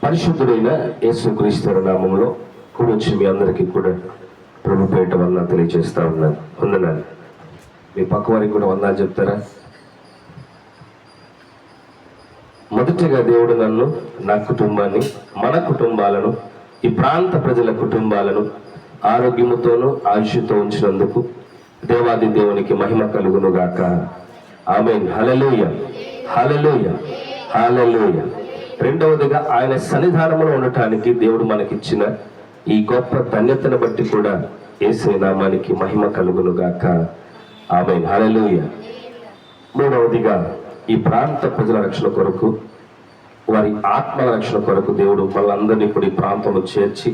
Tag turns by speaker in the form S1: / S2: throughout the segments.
S1: పరిశుద్ధుడైన యేసుక్రీస్తు నామములో కూడి వచ్చి మీ అందరికీ కూడా ప్రభు పేట వందనాలు తెలియజేస్తా ఉన్నాను. వందనాలు. మీ పక్క వారికి కూడా వందనాలు చెప్తారా? మొదటిగా దేవుడు నన్ను, నా కుటుంబాన్ని, మన కుటుంబాలను, ఈ ప్రాంత ప్రజల కుటుంబాలను ఆరోగ్యముతోనూ ఆయుష్తో ఉంచినందుకు దేవాది దేవునికి మహిమ కలుగును గాక. ఆమేన్. హల్లెలూయా, హల్లెలూయా, హల్లెలూయా. రెండవదిగా ఆయన సన్నిధానంలో ఉండటానికి దేవుడు మనకిచ్చిన ఈ గొప్ప ధన్యతను బట్టి కూడా యేసు నామానికి మహిమ కలుగును గాక. ఆమేన్. హల్లెలూయా. మూడవదిగా ఈ ప్రాంత ప్రజల రక్షణ కొరకు, వారి ఆత్మల రక్షణ కొరకు దేవుడు వాళ్ళందరినీ ఇప్పుడు ఈ ప్రాంతంలో చేర్చి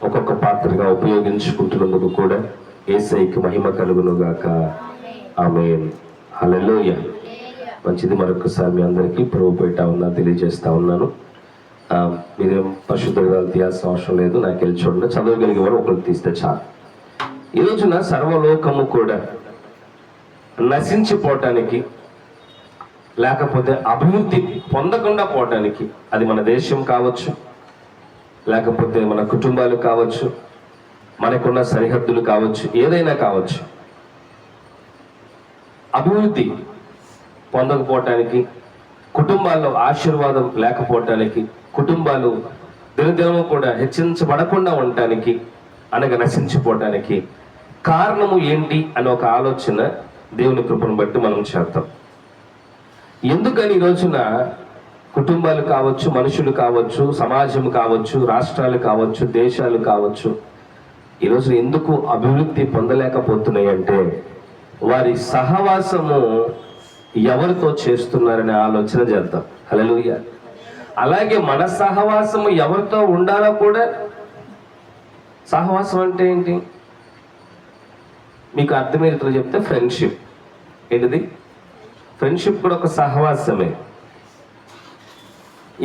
S1: ఒక్కొక్క పాత్రగా ఉపయోగించుకుంటున్నందుకు కూడా యేసయ్యకి మహిమ కలుగును గాక. ఆమేన్. హల్లెలూయా. మంచిది. మరొకసారి మీ అందరికీ ప్రభు పేట తెలియజేస్తా ఉన్నాను. మీరేం పరిశుద్ధ గ్రంథాలు తీయాల్సిన అవసరం లేదు. నాకు వెళ్ళి చూడండి, చదవగలిగే వాడు ఒకరు తీస్తే చాలు. ఈ రోజున సర్వలోకము కూడా నశించిపోవటానికి, లేకపోతే అభివృద్ధి పొందకుండా పోవటానికి, అది మన దేశం కావచ్చు, లేకపోతే మన కుటుంబాలు కావచ్చు, మనకున్న సరిహద్దులు కావచ్చు, ఏదైనా కావచ్చు, అభివృద్ధి పొందకపోవటానికి, కుటుంబాల్లో ఆశీర్వాదం లేకపోవటానికి, కుటుంబాలు దినదినము కూడా హెచ్చించబడకుండా ఉండటానికి, అనగా నశించిపోవటానికి కారణము ఏంటి అని ఒక ఆలోచన దేవుని కృపను బట్టి మనం చేద్దాం. ఎందుకని ఈ రోజున కుటుంబాలు కావచ్చు, మనుషులు కావచ్చు, సమాజం కావచ్చు, రాష్ట్రాలు కావచ్చు, దేశాలు కావచ్చు, ఈరోజు ఎందుకు అభివృద్ధి పొందలేకపోతున్నాయి అంటే వారి సహవాసము ఎవరితో చేస్తున్నారనే ఆలోచన చేద్దాం. హల్లెలూయా. అలాగే మన సహవాసము ఎవరితో ఉండాలో కూడా. సహవాసం అంటే ఏంటి మీకు అర్థమయ్యేటట్లు చెప్తే ఫ్రెండ్షిప్. ఏంటిది? ఫ్రెండ్షిప్ కూడా ఒక సహవాసమే.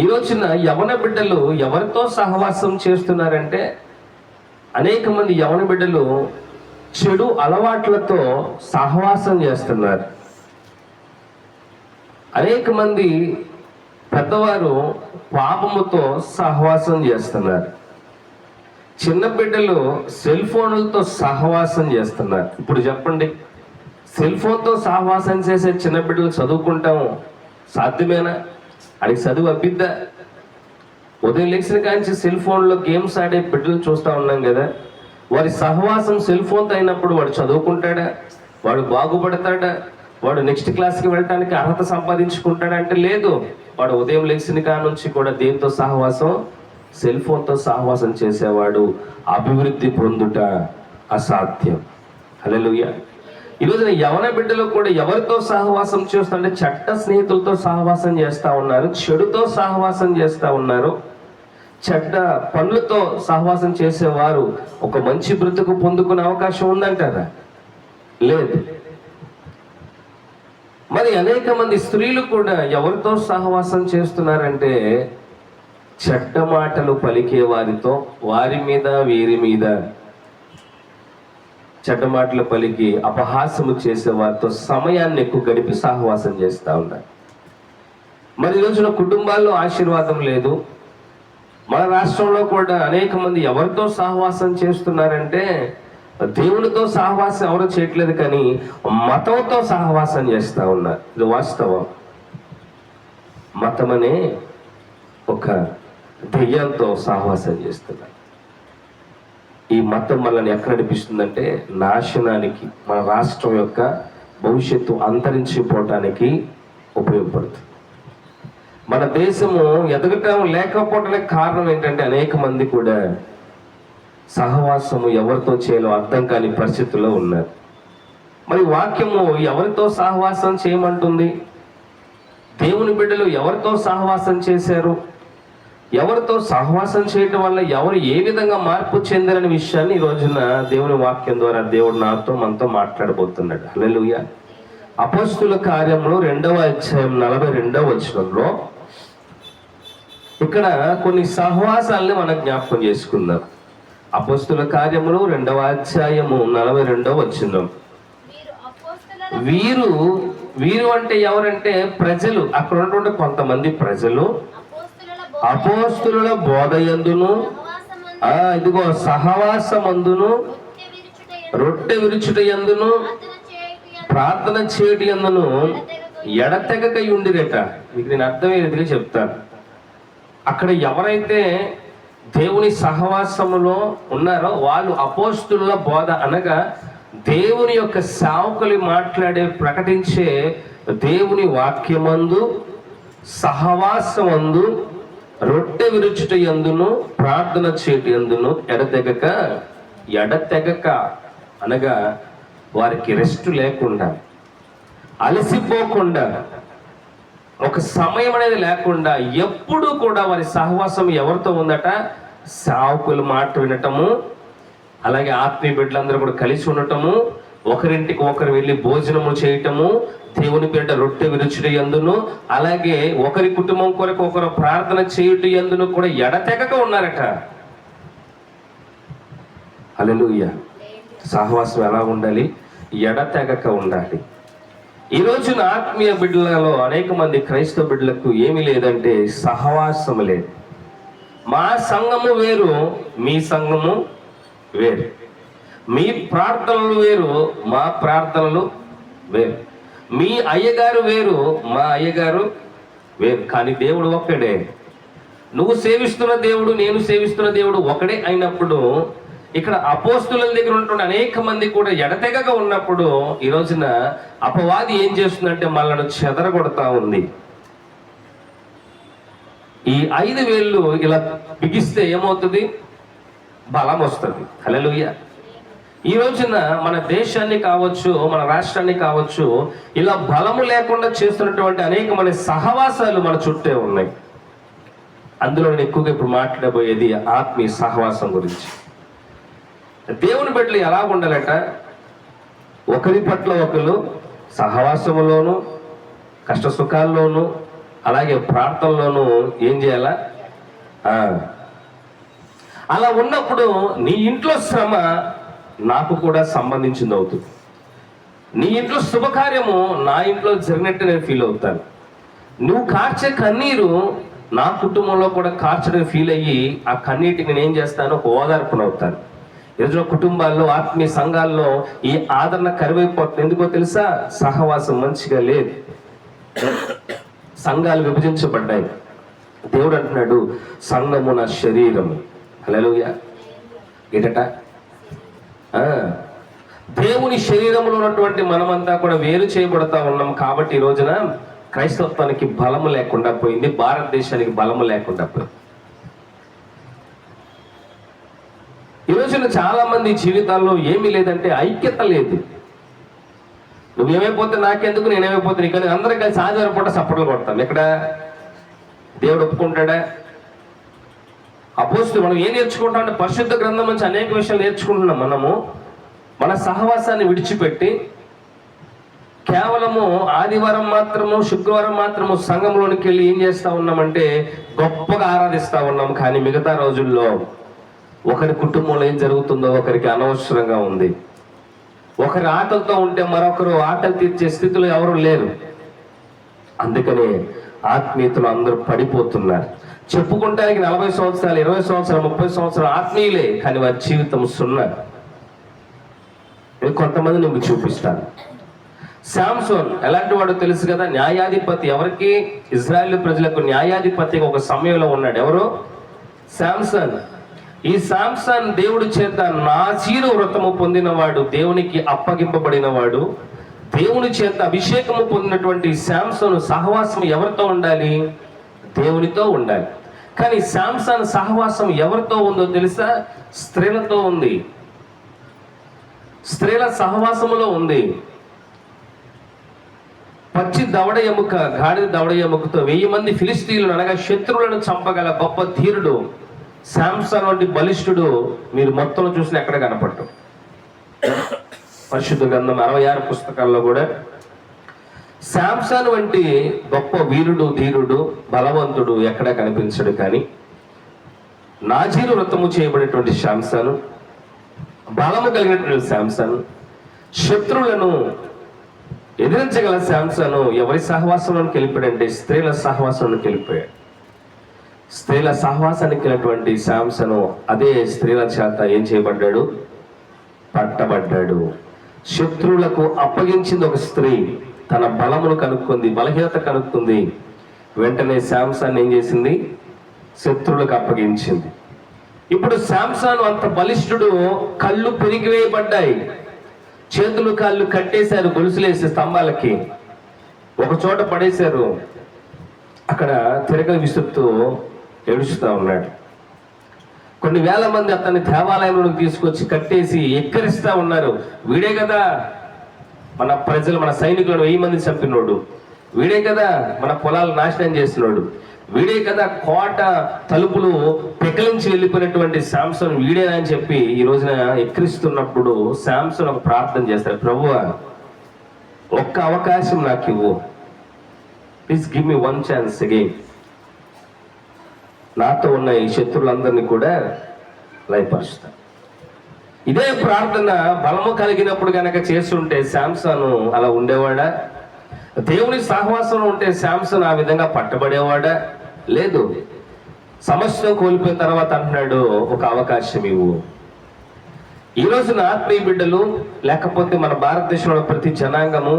S1: ఈ రోజున యవన బిడ్డలు ఎవరితో సహవాసం చేస్తున్నారంటే, అనేక మంది యవన బిడ్డలు చెడు అలవాట్లతో సహవాసం చేస్తున్నారు. అనేక మంది పెద్దవారు పాపముతో సహవాసం చేస్తున్నారు. చిన్న బిడ్డలు సెల్ ఫోన్లతో సహవాసం చేస్తున్నారు. ఇప్పుడు చెప్పండి, సెల్ ఫోన్తో సహవాసం చేసే చిన్న బిడ్డలు చదువుకుంటాం సాధ్యమేనా? అడిగి చదువు అబ్బిద్దా? ఉదయం లేచిన కాంచి సెల్ ఫోన్లో గేమ్స్ ఆడే బిడ్డలు చూస్తూ ఉన్నాం కదా. వారి సహవాసం సెల్ ఫోన్తో అయినప్పుడు వాడు చదువుకుంటాడా? వాడు బాగుపడతాడా? వాడు నెక్స్ట్ క్లాస్కి వెళ్ళటానికి అర్హత సంపాదించుకుంటాడా అంటే లేదు. వాడు ఉదయం లేచిన కాడ నుంచి కూడా దేంతో సహవాసం? సెల్ ఫోన్తో సహవాసం చేసేవాడు అభివృద్ధి పొందుట అసాధ్యం. హల్లెలూయా. ఈరోజు యవన బిడ్డలు కూడా ఎవరితో సహవాసం చేస్తుంటే చెడ్డ స్నేహితులతో సహవాసం చేస్తూ ఉన్నారు, చెడుతో సహవాసం చేస్తూ ఉన్నారు. చెడ్డ పనులతో సహవాసం చేసేవారు ఒక మంచి బ్రతుకు పొందుకునే అవకాశం ఉందంటారా? లేదు. మరి అనేక మంది స్త్రీలు కూడా ఎవరితో సహవాసం చేస్తున్నారంటే చెడ్డ మాటలు పలికే వారితో, వారి మీద వీరి మీద చెడ్డ మాటలు పలికి అపహాసము చేసే వారితో సమయాన్ని ఎక్కువ గడిపి సహవాసం చేస్తూ ఉన్నారు. మరి ఈ రోజున కుటుంబాల్లో ఆశీర్వాదం లేదు. మన రాష్ట్రంలో కూడా అనేక మంది ఎవరితో సహవాసం చేస్తున్నారంటే దేవునితో సహవాసం ఎవరు చేయట్లేదు, కానీ మతంతో సహవాసం చేస్తూ ఉన్నారు. ఇది వాస్తవం. మతం అనే ఒక దెయ్యంతో సహవాసం చేస్తున్నారు. ఈ మతం మనల్ని ఎక్కడ నడిపిస్తుందంటే నాశనానికి, మన రాష్ట్రం యొక్క భవిష్యత్తు అంతరించిపోవటానికి ఉపయోగపడుతుంది. మన దేశము ఎదగటం లేకపోవటానికి కారణం ఏంటంటే అనేక మంది కూడా సహవాసము ఎవరితో చేయాలో అర్థం కాని పరిస్థితుల్లో ఉన్నారు. మరి వాక్యము ఎవరితో సహవాసం చేయమంటుంది? దేవుని బిడ్డలు ఎవరితో సహవాసం చేశారు? ఎవరితో సహవాసం చేయటం వల్ల ఎవరు ఏ విధంగా మార్పు చెందారనే విషయాన్ని ఈ రోజున దేవుని వాక్యం ద్వారా దేవుడు నాతో మనతో మాట్లాడబోతున్నాడు. హల్లెలూయా. అపోస్తుల కార్యములు 2వ అధ్యాయం 42వ వచనంలో ఇక్కడ కొన్ని సహవాసాలని మనం జ్ఞాపకం చేసుకుందాం. అపోస్తుల కార్యములు 2వ అధ్యాయము 42వ వచనం. వీరు అంటే ఎవరంటే ప్రజలు. అక్కడ ఉన్నటువంటి కొంతమంది ప్రజలు అపోస్తుల బోధ యందును ఇదిగో సహవాసమందును రొట్టె విరుచుట యందును ప్రార్థన చేయటి యందును ఎడతెగక ఉండిరట. మీకు నేను అర్థమయ్యేదిగా చెప్తాను. అక్కడ ఎవరైతే దేవుని సహవాసములో ఉన్నారో వాళ్ళు అపోస్తుల బోధ అనగా దేవుని యొక్క సేవకులు మాట్లాడే ప్రకటించే దేవుని వాక్యమందు సహవాసమందు రొట్టె విరుచుట యందును ప్రార్థన చేయటి యందును ఎడతెగక అనగా వారికి రెస్ట్ లేకుండా, అలసిపోకుండా, ఒక సమయం అనేది లేకుండా ఎప్పుడు కూడా వారి సహవాసం ఎవరితో ఉందట? సేవకులు మాట వినటము, అలాగే ఆత్మీయ బిడ్డలందరూ కూడా కలిసి ఉండటము, ఒకరింటికి ఒకరు వెళ్ళి భోజనము చేయటము, దేవుని పేరిట రొట్టె విరుచుట యందును, అలాగే ఒకరి కుటుంబం కొరకు ఒకరు ప్రార్థన చేయుట యందును కూడా ఎడతెగక ఉన్నారట. హల్లెలూయా. సహవాసం ఎలా ఉండాలి? ఎడతెగక ఉండాలి. ఈ రోజున ఆత్మీయ బిడ్డలలో అనేక మంది క్రైస్తవ బిడ్డలకు ఏమీ లేదంటే సహవాసము లేదు. మా సంఘము వేరు, మీ సంఘము వేరు. మీ ప్రార్థనలు వేరు, మా ప్రార్థనలు వేరు. మీ అయ్యగారు వేరు, మా అయ్యగారు వేరు. కానీ దేవుడు ఒక్కడే. నువ్వు సేవిస్తున్న దేవుడు, నేను సేవిస్తున్న దేవుడు ఒకడే అయినప్పుడు, ఇక్కడ అపోస్తుల దగ్గర ఉన్నటువంటి అనేక మంది కూడా ఎడతెగక ఉన్నప్పుడు ఈ రోజున అపవాది ఏం చేస్తుందంటే మనల్ని చెదరగొడతా ఉంది. ఈ 5 వేళ్ళు ఇలా బిగిస్తే ఏమవుతుంది? బలం వస్తుంది. హల్లెలూయా. ఈ రోజున మన దేశాన్ని కావచ్చు, మన రాష్ట్రాన్ని కావచ్చు, ఇలా బలము లేకుండా చేస్తున్నటువంటి అనేక మంది సహవాసాలు మన చుట్టే ఉన్నాయి. అందులో నేను ఎక్కువగా ఇప్పుడు మాట్లాడబోయేది ఆత్మీయ సహవాసం గురించి. దేవుని బిడ్డలు ఎలా ఉండాలట? ఒకరి పట్ల ఒకరు సహవాసములోను, కష్ట సుఖాల్లోనూ, అలాగే ప్రార్థనలోనూ ఏం చేయాలా? అలా ఉన్నప్పుడు నీ ఇంట్లో శ్రమ నాకు కూడా సంబంధించింది అవుతుంది. నీ ఇంట్లో శుభకార్యము నా ఇంట్లో జరిగినట్టు నేను ఫీల్ అవుతాను. నువ్వు కార్చే కన్నీరు నా కుటుంబంలో కూడా కార్చడం ఫీల్ అయ్యి ఆ కన్నీటికి నేను ఏం చేస్తాను? ఓదార్పునవుతాను. ఈరోజు కుటుంబాల్లో, ఆత్మీయ సంఘాల్లో ఈ ఆదరణ కరువైపోతుంది. ఎందుకో తెలుసా? సహవాసం మంచిగా లేదు. సంఘాలు విభజించబడ్డాయి. దేవుడు అంటున్నాడు సంఘము నా శరీరము. హల్లెలూయా. ఏంటట? దేవుని శరీరంలో ఉన్నటువంటి మనమంతా కూడా వేరు చేయబడతా ఉన్నాం. కాబట్టి ఈ రోజున క్రైస్తవత్వానికి బలము లేకుండా పోయింది, భారతదేశానికి బలము లేకుండా పోయింది. ఈ రోజున చాలా మంది జీవితాల్లో ఏమీ లేదంటే ఐక్యత లేదు. నువ్వేమైపోతే నాకెందుకు, నేనేమైపోతే నీకు, అందరం కలిసి ఆదివారం పూట సపోర్ట్లు కొడతాం. ఎక్కడ? దేవుడు ఒప్పుకుంటాడా? అపోస్తలులు మనం ఏం నేర్చుకుంటాం అంటే పరిశుద్ధ గ్రంథం నుంచి అనేక విషయాలు నేర్చుకుంటున్నాం. మనము మన సహవాసాన్ని విడిచిపెట్టి కేవలము ఆదివారం మాత్రము, శుక్రవారం మాత్రము సంఘంలోనికి వెళ్ళి ఏం చేస్తా ఉన్నామంటే గొప్పగా ఆరాధిస్తా ఉన్నాం. కానీ మిగతా రోజుల్లో ఒకరి కుటుంబంలో ఏం జరుగుతుందో ఒకరికి అనవసరంగా ఉంది. ఒకరి ఆకలితో ఉంటే మరొకరు ఆకలి తీర్చే స్థితిలో ఎవరు లేరు. అందుకనే ఆత్మీయతలు అందరూ పడిపోతున్నారు. చెప్పుకుంటానికి 40 సంవత్సరాలు, 20 సంవత్సరాలు, 30 సంవత్సరాలు ఆత్మీయులే, కానీ వారి జీవితం సున్నా. కొంతమంది మీకు చూపిస్తాను. శాంసోన్ ఎలాంటి వాడు తెలుసు కదా? న్యాయాధిపతి. ఎవరికి? ఇజ్రాయేల్ ప్రజలకు న్యాయాధిపతిగా ఒక సమయంలో ఉన్నాడు. ఎవరు? శాంసన్. ఈ శాంసన్ దేవుడి చేత నాజీరు వ్రతము పొందినవాడు, దేవునికి అప్పగింపబడినవాడు, దేవుని చేత అభిషేకము పొందినటువంటి శాంసన్ సహవాసం ఎవరితో ఉండాలి? దేవునితో ఉండాలి. కానీ శాంసన్ సహవాసం ఎవరితో ఉందో తెలుసా? స్త్రీలతో ఉంది. స్త్రీల సహవాసములో ఉంది. పచ్చి దవడ ఎముక, గాడిద దవడ ఎముకతో 1000 మంది ఫిలిస్తీన్లను అనగా శత్రువులను చంపగల గొప్ప ధీరుడు శాంసన్ వంటి బలిష్ఠుడు మీరు మొత్తం చూసిన ఎక్కడ కనపడటం. పరిశుద్ధ గ్రంథం 66 పుస్తకాల్లో కూడా శాంసన్ వంటి గొప్ప వీరుడు, ధీరుడు, బలవంతుడు ఎక్కడా కనిపించడు. కానీ నాజీరు వ్రతము చేయబడినటువంటి శాంసన్, బలము కలిగినటువంటి శాంసన్, శత్రువులను ఎదిరించగల శాంసన్ ఎవరి సహవాసంలోకి వెళ్ళిపోయాడంటే స్త్రీల సహవాసంలోకి వెళ్ళిపోయాడు. స్త్రీల సహవాసానికి వెళ్ళినటువంటి శాంసను అదే స్త్రీల చేత ఏం చేయబడ్డాడు? పట్టబడ్డాడు. శత్రువులకు అప్పగించింది ఒక స్త్రీ. తన బలమును కనుక్కుంది, బలహీనత కనుక్కుంది. వెంటనే శాంసన్ ఏం చేసింది? శత్రువులకు అప్పగించింది. ఇప్పుడు శాంసన్ అంత బలిష్ఠుడు. కళ్ళు పెరిగివేయబడ్డాయి, చేతులు కాళ్ళు కట్టేశారు, గొలుసులేసి స్తంభాలకి ఒక చోట పడేశారు. అక్కడ తిరగలి విసురుతూ ఏడుస్తూ ఉన్నాడు. కొన్ని వేల మంది అతన్ని దేవాలయంలోకి తీసుకొచ్చి కట్టేసి ఎక్కరిస్తూ ఉన్నారు. వీడే కదా మన ప్రజలు, మన సైనికులను 1000 మంది చంపినోడు, వీడే కదా మన పొలాలు నాశనం చేసినోడు, వీడే కదా కోట తలుపులు పెకలించి వెళ్ళిపోయినటువంటి శాంసన్ వీడేనా అని చెప్పి ఈ రోజున ఎక్కిరిస్తున్నప్పుడు శాంసన్ ఒక ప్రార్థన చేస్తాడు. ప్రభువా, ఒక్క అవకాశం నాకు ఇవ్వు, please give me one chance again. నాతో ఉన్న ఈ శత్రువులందరినీ కూడా లయపరుస్తా. ఇదే ప్రార్థన బలము కలిగినప్పుడు కనుక చేస్తుంటే శాంసను అలా ఉండేవాడా? దేవుని సహవాసంలో ఉంటే శాంసన్ ఆ విధంగా పట్టబడేవాడా? లేదు. సమస్య కోల్పోయిన తర్వాత అంటున్నాడు, ఒక అవకాశం ఇవ్వు. ఈ రోజున ఆత్మీయ బిడ్డలు, లేకపోతే మన భారతదేశంలో ప్రతి జనాంగము,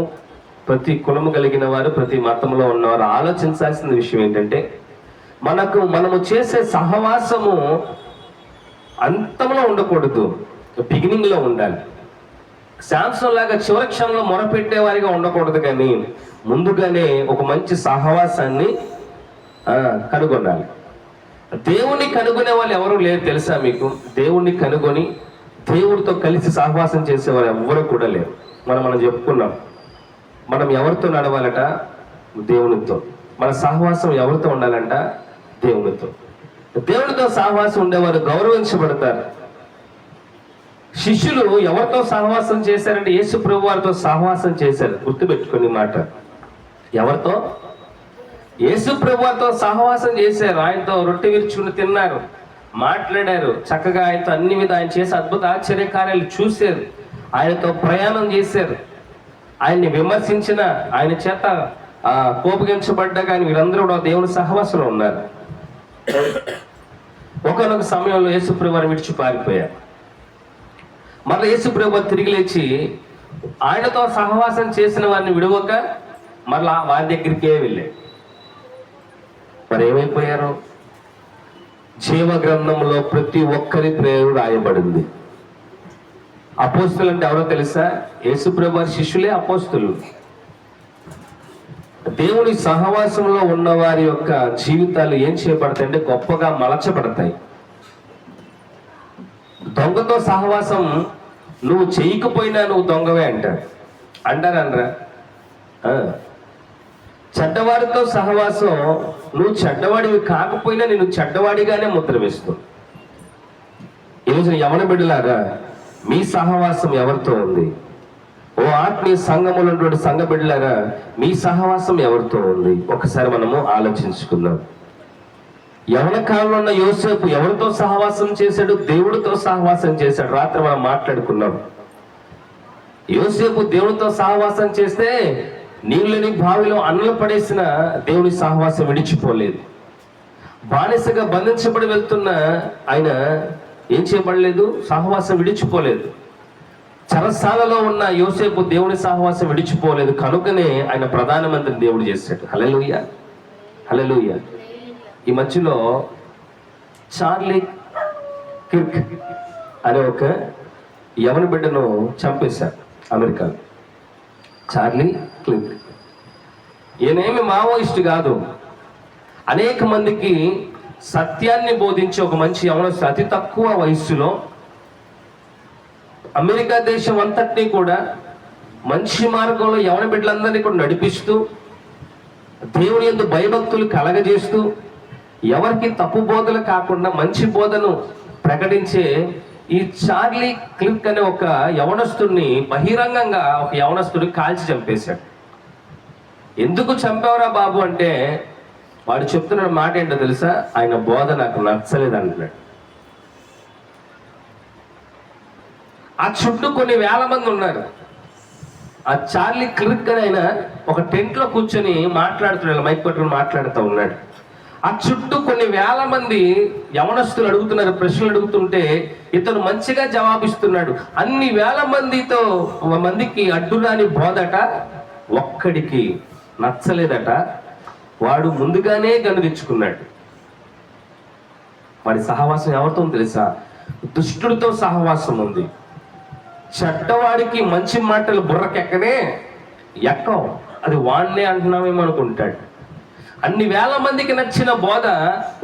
S1: ప్రతి కులము కలిగిన వారు, ప్రతి మతంలో ఉన్నవారు ఆలోచించాల్సిన విషయం ఏంటంటే, మనము చేసే సహవాసము అంతంలో ఉండకూడదు, బిగినింగ్ లో ఉండాలి. శాంసన్ లాగా చివరి క్షణంలో మొరపెట్టేవారిగా ఉండకూడదు, కానీ ముందుగానే ఒక మంచి సహవాసాన్ని కనుగొనాలి. దేవుణ్ణి కనుగొనే వాళ్ళు ఎవరు లేరు తెలుసా మీకు? దేవుణ్ణి కనుగొని దేవుడితో కలిసి సహవాసం చేసేవారు ఎవరు కూడా లేరు. మనం చెప్పుకున్నాం, మనం ఎవరితో నడవాలట? దేవునితో. మన సహవాసం ఎవరితో ఉండాలంట? దేవునితో. దేవునితో సహవాసం ఉండేవారు గౌరవించబడతారు. శిష్యులు ఎవరితో సహవాసం చేశారంటే యేసు ప్రభు వారితో సహవాసం చేశారు. గుర్తుపెట్టుకుని మాట. ఎవరితో? యేసు ప్రభు వారితో సహవాసం చేశారు. ఆయనతో రొట్టె విరుచుకుని తిన్నారు, మాట్లాడారు, చక్కగా ఆయనతో అన్ని విధాలు ఆయన చేసే అద్భుత ఆశ్చర్యకార్యాలు చూశారు, ఆయనతో ప్రయాణం చేశారు. ఆయన్ని విమర్శించిన, ఆయన చేత కోపగించబడ్డా కానీ వీరందరూ కూడా దేవుని సహవాసంలో ఉన్నారు. ఒకనొక సమయంలో యేసు ప్రభు వారిని విడిచి పారిపోయారు. మళ్ళీ యేసు ప్రభు తిరిగి లేచి ఆయనతో సహవాసం చేసిన వారిని విడవక మళ్ళా వారి దగ్గరికే వెళ్ళాడు. మరి ఏమైపోయారు? జీవ గ్రంథంలో ప్రతి ఒక్కరి పేరు రాయబడింది. అపోస్తులు అంటే ఎవరో తెలుసా? యేసు ప్రభు వారి శిష్యులే అపోస్తులు. దేవుని సహవాసంలో ఉన్న వారి యొక్క జీవితాలు ఏం చేయబడతాయి అంటే గొప్పగా మలచబడతాయి. దొంగతో సహవాసం నువ్వు చేయకపోయినా నువ్వు దొంగవే అంటారా? చెడ్డవాడితో సహవాసం నువ్వు చెడ్డవాడివి కాకపోయినా నేను చెడ్డవాడిగానే ముద్ర వేస్తావు. ఈరోజు యవన బిడ్డలారా, మీ సహవాసం ఎవరితో ఉంది? ఓ ఆత్మీయ సంఘములో ఉన్నటువంటి సంఘ బిడ్డలారా, మీ సహవాసం ఎవరితో ఉంది? ఒకసారి మనము ఆలోచించుకుందాం. యవన కాలంలో ఉన్న యోసేపు ఎవరితో సహవాసం చేశాడు? దేవుడితో సహవాసం చేశాడు. రాత్రి మనం మాట్లాడుకున్నాం. యోసేపు దేవుడితో సహవాసం చేస్తే నీళ్ళని బావిలో అన్నలు పడేసిన దేవుని సహవాసం విడిచిపోలేదు. బానిసగా బంధించబడి వెళ్తున్న ఆయన ఏం చేయబడలేదు? సహవాసం విడిచిపోలేదు. చెరసాలలో ఉన్న యోసేపు దేవుని సహవాసం విడిచిపోలేదు. కనుకనే ఆయన ప్రధానమంత్రి దేవుడు చేశాడు. హల్లెలూయా, హల్లెలూయా. ఈ మధ్యలో చార్లీ కిర్క్ అనే ఒక యవన బిడ్డను చంపేశారు అమెరికాలో. చార్లీ కిర్క్ ఈయనేమి మావోయిస్ట్ కాదు. అనేక మందికి సత్యాన్ని బోధించే ఒక మంచి యవనస్తుడు. అతి తక్కువ వయస్సులో అమెరికా దేశం అంతటినీ కూడా మంచి మార్గంలో యవన బిడ్డలందరినీ కూడా నడిపిస్తూ, దేవుని యందు భయభక్తులు కలగజేస్తూ, ఎవరికి తప్పు బోధలు కాకుండా మంచి బోధను ప్రకటించే ఈ చార్లీ క్లిక్ అనే ఒక యవనస్తుడిని బహిరంగంగా ఒక యవనస్తుడిని కాల్చి చంపేశాడు. ఎందుకు చంపావురా బాబు అంటే వాడు చెప్తున్న మాట ఏంటో తెలుసా? ఆయన బోధ నాకు నచ్చలేదు అంటున్నాడు. ఆ చుట్టూ కొన్ని వేల మంది ఉన్నారు. ఆ చార్లీ క్లిక్ అని ఆయన ఒక టెంట్లో కూర్చొని మాట్లాడుతున్నాడు, మైక్ పట్టుకుని మాట్లాడుతూ ఉన్నాడు. ఆ చుట్టూ కొన్ని వేల మంది యవనస్తులు అడుగుతున్నారు, ప్రశ్నలు అడుగుతుంటే ఇతను మంచిగా జవాబిస్తున్నాడు. అన్ని వేల మందికి అడ్డురాని బోధట ఒక్కడికి నచ్చలేదట. వాడు ముందుగానే గనుదించుకున్నాడు. వాడి సహవాసం ఎవరితో తెలుసా? దుష్టుడితో సహవాసం ఉంది. చెడ్డవాడికి మంచి మాటలు బుర్రకెక్కనే ఎక్కం, అది వాణ్ణే అంటున్నామేమో అనుకుంటాడు. అన్ని వేల మందికి నచ్చిన బోధ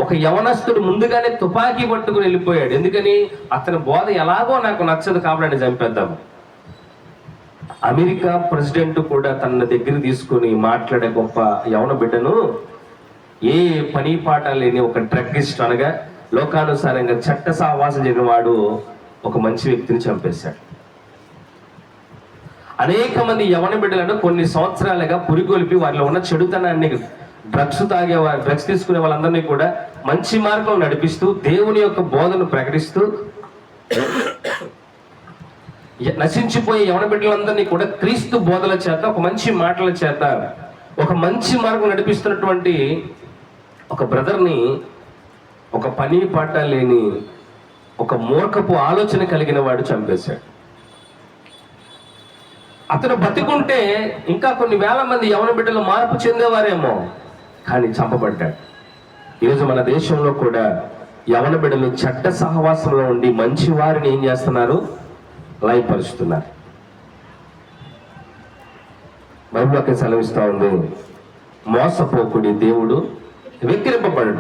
S1: ఒక యవనస్తుడు ముందుగానే తుపాకీ పట్టుకుని వెళ్ళిపోయాడు. ఎందుకని? అతని బోధ ఎలాగో నాకు నచ్చదు కాబట్టి చంపేద్దాం. అమెరికా ప్రెసిడెంట్ కూడా తన దగ్గర తీసుకుని మాట్లాడే గొప్ప యవన బిడ్డను ఏ పని పాట లేని ఒక డ్రగ్గిస్ట్, అనగా లోకానుసారంగా చట్ట సహవాసం చేసిన వాడు ఒక మంచి వ్యక్తిని చంపేశాడు. అనేక మంది యవన బిడ్డలను కొన్ని సంవత్సరాలుగా పురిగొల్పి వారిలో ఉన్న చెడుతనాన్ని, డ్రగ్స్ తీసుకునే వాళ్ళందరినీ కూడా మంచి మార్గం నడిపిస్తూ దేవుని యొక్క బోధను ప్రకటిస్తూ నశించిపోయే యవన బిడ్డలందరినీ కూడా క్రీస్తు బోధల చేత, ఒక మంచి మాటల చేత, ఒక మంచి మార్గం నడిపిస్తున్నటువంటి ఒక బ్రదర్ని ఒక పని పాట లేని ఒక మూర్ఖపు ఆలోచన కలిగిన వాడు చంపేశాడు. అతను బతికుంటే ఇంకా కొన్ని వేల మంది యవన బిడ్డలు మార్పు చెందేవారేమో, కానీ చంపబడ్డాడు. ఈరోజు మన దేశంలో కూడా యవన బిడ్డలు చెడ్డ సహవాసంలో ఉండి మంచి వారిని ఏం చేస్తున్నారు? లయపరుస్తున్నారు. బైబిల్లోకి సెలవిస్తా ఉంది, మోసపోకుడి దేవుడు వెక్కిరింపబడు.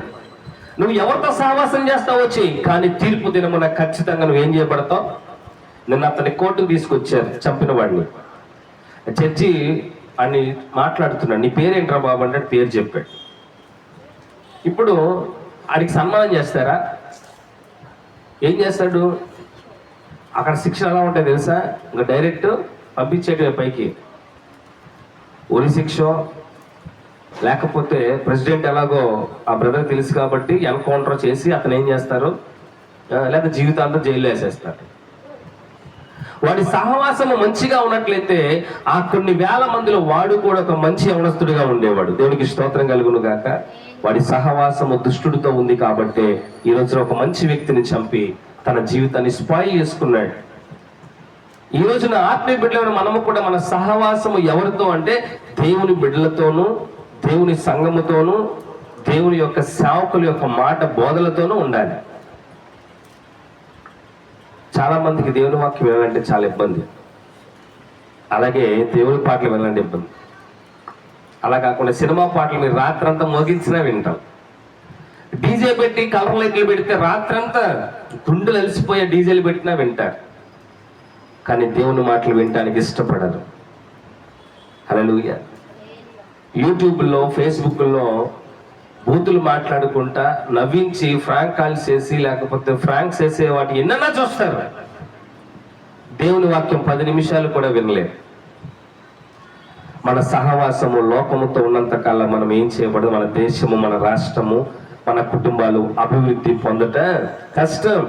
S1: నువ్వు ఎవరితో సహవాసం చేస్తావో చెయ్యి, కానీ తీర్పు దినమున ఖచ్చితంగా నువ్వేం చేయబడతావు? నిన్న అతని కోర్టుకు తీసుకొచ్చారు, చంపిన వాడిని. చర్చి అని మాట్లాడుతున్నాడు, నీ పేరేంట్రా బాబు అంటే పేరు చెప్పాడు. ఇప్పుడు ఆడికి సన్మానం చేస్తారా? ఏం చేస్తాడు? అక్కడ శిక్ష ఎలా ఉంటాయి తెలుసా? ఇంకా డైరెక్ట్ పంపించేట పైకి ఉరి శిక్ష, లేకపోతే ప్రెసిడెంట్ ఎలాగో ఆ బ్రదర్ తెలుసు కాబట్టి ఎన్కౌంటర్ చేసి అతను ఏం చేస్తారు, లేకపోతే జీవితాంతం జైల్లో వేసేస్తారు. వాడి సహవాసము మంచిగా ఉన్నట్లయితే ఆ కొన్ని వేల మందిలో వాడు కూడా ఒక మంచి యవనస్తుడిగా ఉండేవాడు. దేవునికి స్తోత్రం కలుగును గాక. వాడి సహవాసము దుష్టుడితో ఉంది కాబట్టి ఈ రోజున ఒక మంచి వ్యక్తిని చంపి తన జీవితాన్ని స్పాయిల్ చేసుకున్నాడు. ఈ రోజున ఆత్మీయ బిడ్డలను మనము కూడా మన సహవాసము ఎవరితో అంటే దేవుని బిడ్డలతోనూ, దేవుని సంఘముతోనూ, దేవుని యొక్క సేవకుల యొక్క మాట బోధలతోనూ ఉండాలి. చాలా మందికి దేవుని వాక్యం వినాలంటే చాలా ఇబ్బంది, అలాగే దేవుని పాటలు వినాలంటే ఇబ్బంది. అలా కాకుండా సినిమా పాటలు మీరు రాత్రంతా మోగించినా వింటాం. డీజే పెట్టి కలర్ లైట్లు పెడితే రాత్రంతా గుండెలు అలసిపోయే డీజేలు పెట్టినా వింటారు, కానీ దేవుని మాటలు వినటానికి ఇష్టపడరు. హల్లెలూయా. యూట్యూబ్లో, ఫేస్బుక్లో బూతులు మాట్లాడుకుంటా నవ్వించి ఫ్రాంక్ కాల్స్ చేసి, లేకపోతే ఫ్రాంక్స్ చేసే వాటి ఎన్నన్నా చూస్తారు. దేవుని వాక్యం 10 నిమిషాలు కూడా వినలేదు. మన సహవాసము లోకముతో ఉన్నంత కాలం మనం ఏం చేయబడదు? మన దేశము, మన రాష్ట్రము, మన కుటుంబాలు అభివృద్ధి పొందట కష్టం.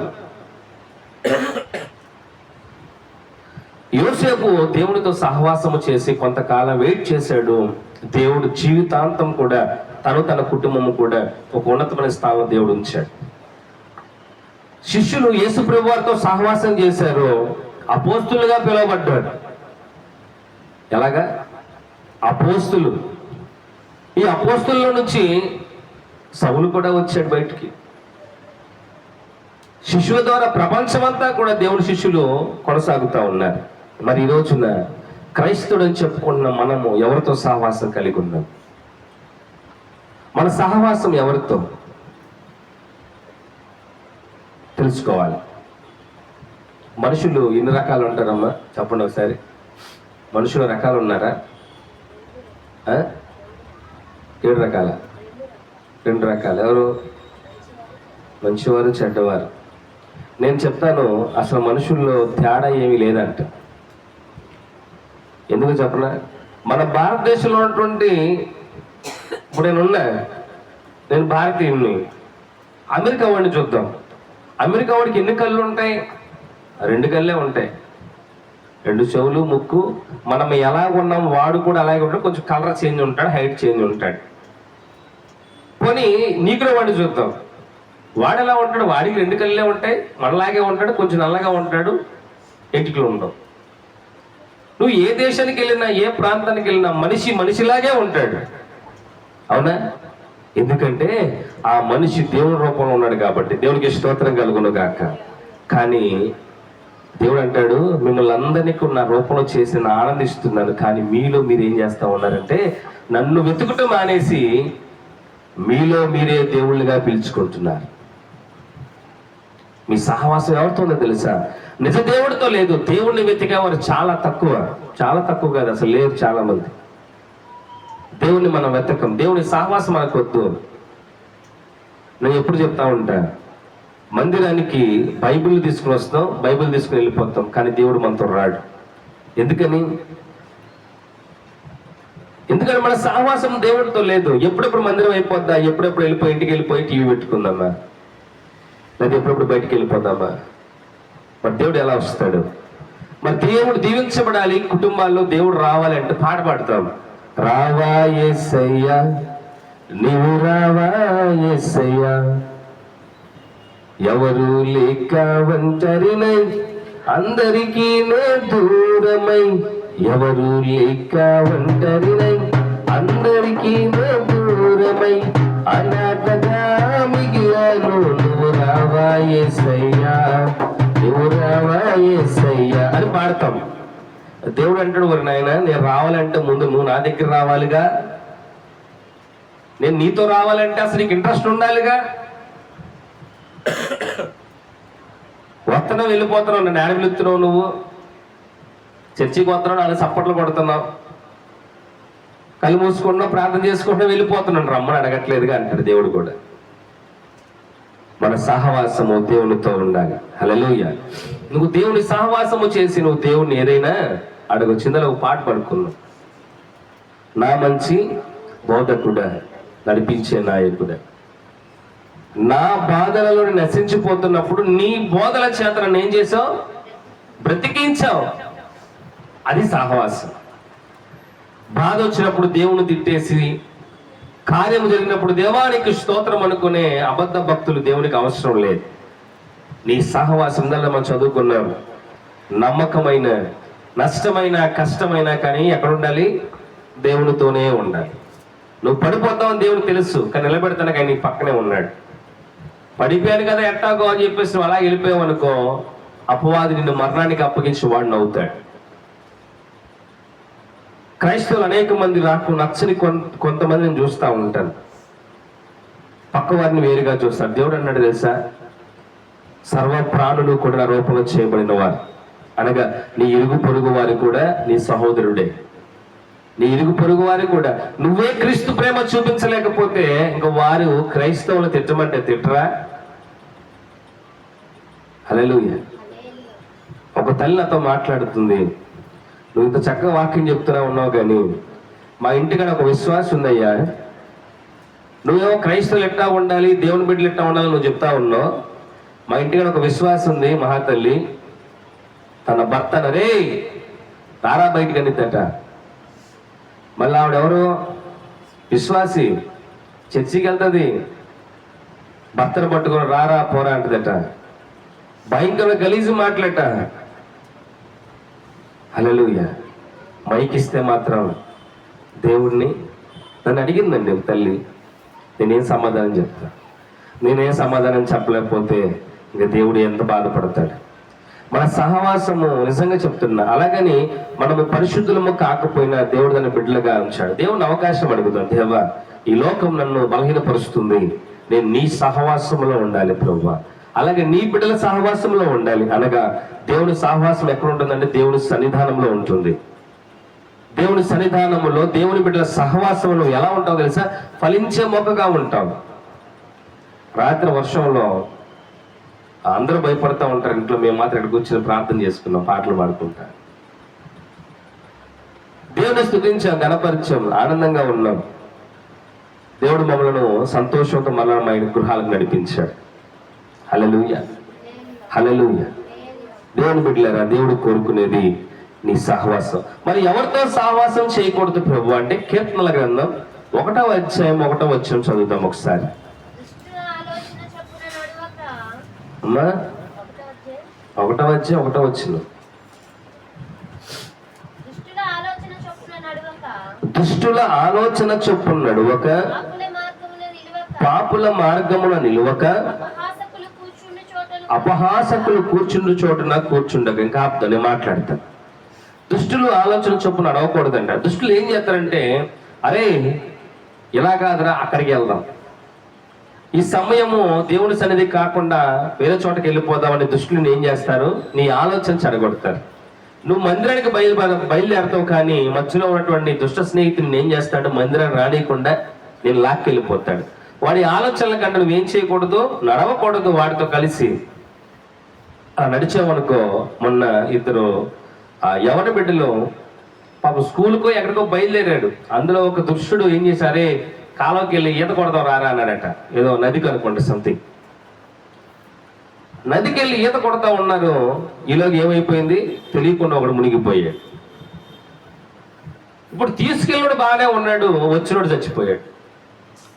S1: యోసేపు దేవునితో సహవాసము చేసి కొంతకాలం వెయిట్ చేశాడు. దేవుడు జీవితాంతం కూడా తన కుటుంబము కూడా ఒక ఉన్నతమైన స్థానం దేవుడు ఉంచాడు. శిష్యులు యేసు ప్రభు వారితో సహవాసం చేశారు, అపోస్తులుగా పిలువబడ్డాడు. ఎలాగా? అపోస్తులు. ఈ అపోస్తుల్లో నుంచి సౌలు కూడా వచ్చాడు బయటికి. శిష్యుల ద్వారా ప్రపంచమంతా కూడా దేవుని శిష్యులు కొనసాగుతూ ఉన్నారు. మరి ఈ రోజున క్రైస్తవుడు అని చెప్పుకుంటున్న మనము ఎవరితో సహవాసం కలిగి ఉన్నాం? మన సహవాసం ఎవరితో తెలుసుకోవాలి. మనుషులు ఎన్ని రకాలు ఉంటారమ్మా చెప్పండి ఒకసారి. మనుషుల రకాలు ఉన్నారా? 7 రకాల? 2 రకాలు. ఎవరు? మంచివారు, చెడ్డవారు. నేను చెప్తాను, అసలు మనుషుల్లో తేడా ఏమీ లేదంట. ఎందుకు చెప్పనా? మన భారతదేశంలో ఉన్నటువంటి, ఇప్పుడు నేను భారతీయుని, అమెరికా వాడిని చూద్దాం. అమెరికా వాడికి ఎన్ని కళ్ళు ఉంటాయి? 2 కళ్ళే ఉంటాయి, 2 చెవులు, ముక్కు. మనం ఎలా ఉన్నాం వాడు కూడా అలాగే ఉంటాడు. కొంచెం కలర్ చేంజ్ ఉంటాడు, హైట్ చేంజ్ ఉంటాడు. పోనీ నీకులో వాడిని చూద్దాం, వాడు ఎలా ఉంటాడు? వాడికి 2 కళ్ళే ఉంటాయి, మనలాగే ఉంటాడు, కొంచెం నల్లగా ఉంటాడు, ఎంటికలు ఉండవు. నువ్వు ఏ దేశానికి వెళ్ళినా, ఏ ప్రాంతానికి వెళ్ళినా మనిషి మనిషిలాగే ఉంటాడు, అవునా? ఎందుకంటే ఆ మనిషి దేవుని రూపంలో ఉన్నాడు కాబట్టి. దేవునికి స్తోత్రం కలుగును గాక. కానీ దేవుడు అంటాడు, మిమ్మల్ని అందరినీ నా రూపంలో చేసి నేను ఆనందిస్తున్నాను, కానీ మీలో మీరు ఏం చేస్తా ఉన్నారంటే నన్ను వెతుకుటం మానేసి మీలో మీరే దేవుళ్ళుగా పిలుచుకుంటున్నారు. మీ సహవాసం ఎవరితో ఉందో తెలుసా? నిజ దేవుడితో లేదు. దేవుణ్ణి వెతికేవారు చాలా తక్కువ కాదు, అసలు లేదు చాలా మంది. దేవుణ్ణి మనం వెతకం, దేవుని సహవాసం మనకు వద్దు. నేను ఎప్పుడు చెప్తా ఉంటా, మందిరానికి బైబిల్ తీసుకుని వస్తాం, బైబిల్ తీసుకుని వెళ్ళిపోతాం, కానీ దేవుడు మనతో రాడు. ఎందుకని మన సహవాసం దేవుడితో లేదు. ఎప్పుడెప్పుడు మందిరం అయిపోద్దా, ఎప్పుడెప్పుడు వెళ్ళిపోయి ఇంటికి వెళ్ళిపోయి టీవీ పెట్టుకుందామా, లేదా ఎప్పుడెప్పుడు బయటికి వెళ్ళిపోదామా? మరి దేవుడు ఎలా వస్తాడు? మరి దేవుడు దీవించబడాలి, కుటుంబాల్లో దేవుడు రావాలి అంటే పాట పాడతాం. రావా యేసయ్యా, నీవు రావా యేసయ్యా, ఎవరు లేక ఒంటరినై అందరికీ నే దూరమై, ఎవరు లేక ఒంటరినై అందరికీ నే దూరమై, అనాథగా మిగిలాను, నువ్వు రావా యేసయ్యా, నువ్వు రావా యేసయ్యా అని పాడతాం. దేవుడు అంటాడు, మరి నాయన నేను రావాలంటే ముందు నువ్వు నా దగ్గర రావాలిగా, నేను నీతో రావాలంటే అసలు నీకు ఇంట్రెస్ట్ ఉండాలిగా. వస్తున్నావు వెళ్ళిపోతున్నావు, నన్ను ఏడ పిలుస్తున్నావు? నువ్వు చర్చికి వస్తున్నావు, అలా చప్పట్లు కొడుతున్నావు, కళ్ళు మూసుకుంటున్నావు, ప్రార్థన చేసుకుంటున్నావు, వెళ్ళిపోతున్నాను, రమ్మని అడగట్లేదుగా అంటాడు దేవుడు కూడా. మన సహవాసము దేవునితో ఉండాలి. హల్లెలూయా. నువ్వు దేవుని సహవాసము చేసి నువ్వు దేవుని ఏదైనా అడగొచ్చు. ఇందులో ఒక పాట పడుకున్నావు, నా మంచి బోధకుడా, నడిపించే నాయకుడా, నా బాధలలో నశించిపోతున్నప్పుడు నీ బోధల చేత నన్ను ఏం చేసావు? బ్రతికించావు. అది సహవాసం. బాధ వచ్చినప్పుడు దేవుని తిట్టేసి, కార్యము జరిగినప్పుడు దేవానికి స్తోత్రం అనుకునే అబద్ధ భక్తులు దేవునికి అవసరం లేదు. నీ సహవాసం వల్ల మనం చదువుకున్నాం, నమ్మకమైన నష్టమైన కష్టమైనా కానీ ఎక్కడ ఉండాలి? దేవునితోనే ఉండాలి. నువ్వు పడిపోతావని దేవునికి తెలుసు, కానీ నిలబెడతాను కానీ నీ పక్కనే ఉన్నాడు. పడిపోయాను కదా ఎట్టాగో అని చెప్పేసి నువ్వు అలా వెళ్ళిపోయావు అనుకో, అపవాది నిన్ను మరణానికి అప్పగించి వాడిని అవుతాడు. క్రైస్తవులు అనేక మంది నాకు నచ్చని కొంతమంది నేను చూస్తూ ఉంటాను, పక్క వారిని వేరుగా చూస్తారు. దేవుడు అన్నాడు తెలుసా, సర్వ ప్రాణులు కూడా నా రూపంలో చేయబడిన వారు, అనగా నీ ఇరుగు పొరుగు వారు కూడా నీ సహోదరుడే. నీ ఇరుగు పొరుగు వారు కూడా నువ్వే క్రీస్తు ప్రేమ చూపించలేకపోతే ఇంకా వారు క్రైస్తవులు తిట్టమంటే తిట్టరా? హల్లెలూయా. ఒక తల్లి నాతో మాట్లాడుతుంది, నువ్వు ఇంత చక్కగా వాక్యం చెప్తున్నా ఉన్నావు, కానీ మా ఇంటికాడ ఒక విశ్వాసం ఉందయ్యా, నువ్వేమో క్రైస్తవులు ఎట్టా ఉండాలి, దేవుని బిడ్డలు ఎట్టా ఉండాలి నువ్వు చెప్తా ఉన్నావు, మా ఇంటికాడ ఒక విశ్వాసం ఉంది మహాతల్లి, తన భర్త రే రారా బయటికి అనిద్దట. మళ్ళీ ఆవిడెవరు? విశ్వాసి, చర్చికి వెళ్తుంది, భర్తను పట్టుకొని రారా పోరా అంటదట. భయంకర గలీజు మాట్లాడట. హల్లెలూయా. మైకిస్తే మాత్రం దేవుణ్ణి నన్ను అడిగిందండి తల్లి, నేనేం సమాధానం చెప్తా? నేనేం సమాధానం చెప్పలేకపోతే ఇంకా దేవుడు ఎంత బాధపడతాడు. మన సహవాసము నిజంగా చెప్తున్నా. అలాగని మనము పరిశుద్ధులము కాకపోయినా దేవుడు దాన్ని బిడ్డలుగా ఉంచాడు. దేవుని అవకాశం అడుగుతాం, దేవా ఈ లోకం నన్ను బలహీనపరుస్తుంది, నేను నీ సహవాసంలో ఉండాలి ప్రభువా, అలాగే నీ బిడ్డల సహవాసంలో ఉండాలి. అనగా దేవుని సహవాసం ఎక్కడ ఉంటుందంటే దేవుని సన్నిధానంలో ఉంటుంది. దేవుని సన్నిధానంలో దేవుని బిడ్డల సహవాసంలో ఎలా ఉంటావు తెలుసా? ఫలించే మొక్కగా ఉంటావు. రాత్రి వర్షంలో అందరూ భయపడతా ఉంటారు ఇంట్లో, మేము మాత్రం ఇక్కడ కూర్చొని ప్రార్థన చేసుకున్నాం, పాటలు పాడుకుంటా, దేవుని స్తుతించాం, గణపరిచాం, ఆనందంగా ఉన్నాం. దేవుడు మమ్మల్ని సంతోషంతో మళ్ళా మా గృహాలకు నడిపించాడు. హల్లెలూయా, హల్లెలూయా. దేవుని బిడ్డలారా, దేవుడు కోరుకునేది నీ సహవాసం. మరి ఎవరితో సహవాసం చేయకూడదు ప్రభు అంటే, కీర్తనల గ్రంథం 1వ అధ్యాయం 1వ వచనం చదువుదాం ఒకసారి. అమ్మా 1వ అధ్యాయం 1వ వచనం. దుష్టుల ఆలోచన చొప్పున నడువక, పాపుల మార్గమున నిలువక, అపహాసకులు కూర్చుండు చోటున కూర్చుండక. ఇంకా ఆపుతాను, నేను మాట్లాడతాను. దుష్టులు ఆలోచన చొప్పున నడవకూడదంట. దుష్టులు ఏం చేస్తారంటే, అరే ఇలా కాదురా అక్కడికి వెళ్దాం, ఈ సమయము దేవుని సన్నిధి కాకుండా వేరే చోటకి వెళ్ళిపోదామని దుష్టులను ఏం చేస్తారు, నీ ఆలోచన చెడగొడతారు. నువ్వు మందిరానికి బయలుదేరతావు, కానీ మధ్యలో ఉన్నటువంటి దుష్ట స్నేహితుని ఏం చేస్తాడు, మందిరాన్ని రానియకుండా నేను లాక్కెళ్ళిపోతాడు. వాడి ఆలోచనల కంటే నువ్వేం చేయకూడదు, నడవకూడదు వాడితో కలిసి. నడిచామనుకో, మొన్న ఇద్దరు యవన బిడ్డలు పాపం స్కూల్కో ఎక్కడికో బయలుదేరాడు. అందులో ఒక దుష్టుడు ఏం చేశారే, కాలువకి వెళ్ళి ఈత కొడదాం రారా అన్నాడట. ఏదో నదికి అనుకోండి, సంథింగ్. నదికి వెళ్ళి ఈత కొడతా ఉన్నారు. ఈలోకి ఏమైపోయింది తెలియకుండా ఒకడు మునిగిపోయాడు. ఇప్పుడు తీసుకెళ్ళాడు, బాగానే ఉన్నాడు, వచ్చినోడు చచ్చిపోయాడు.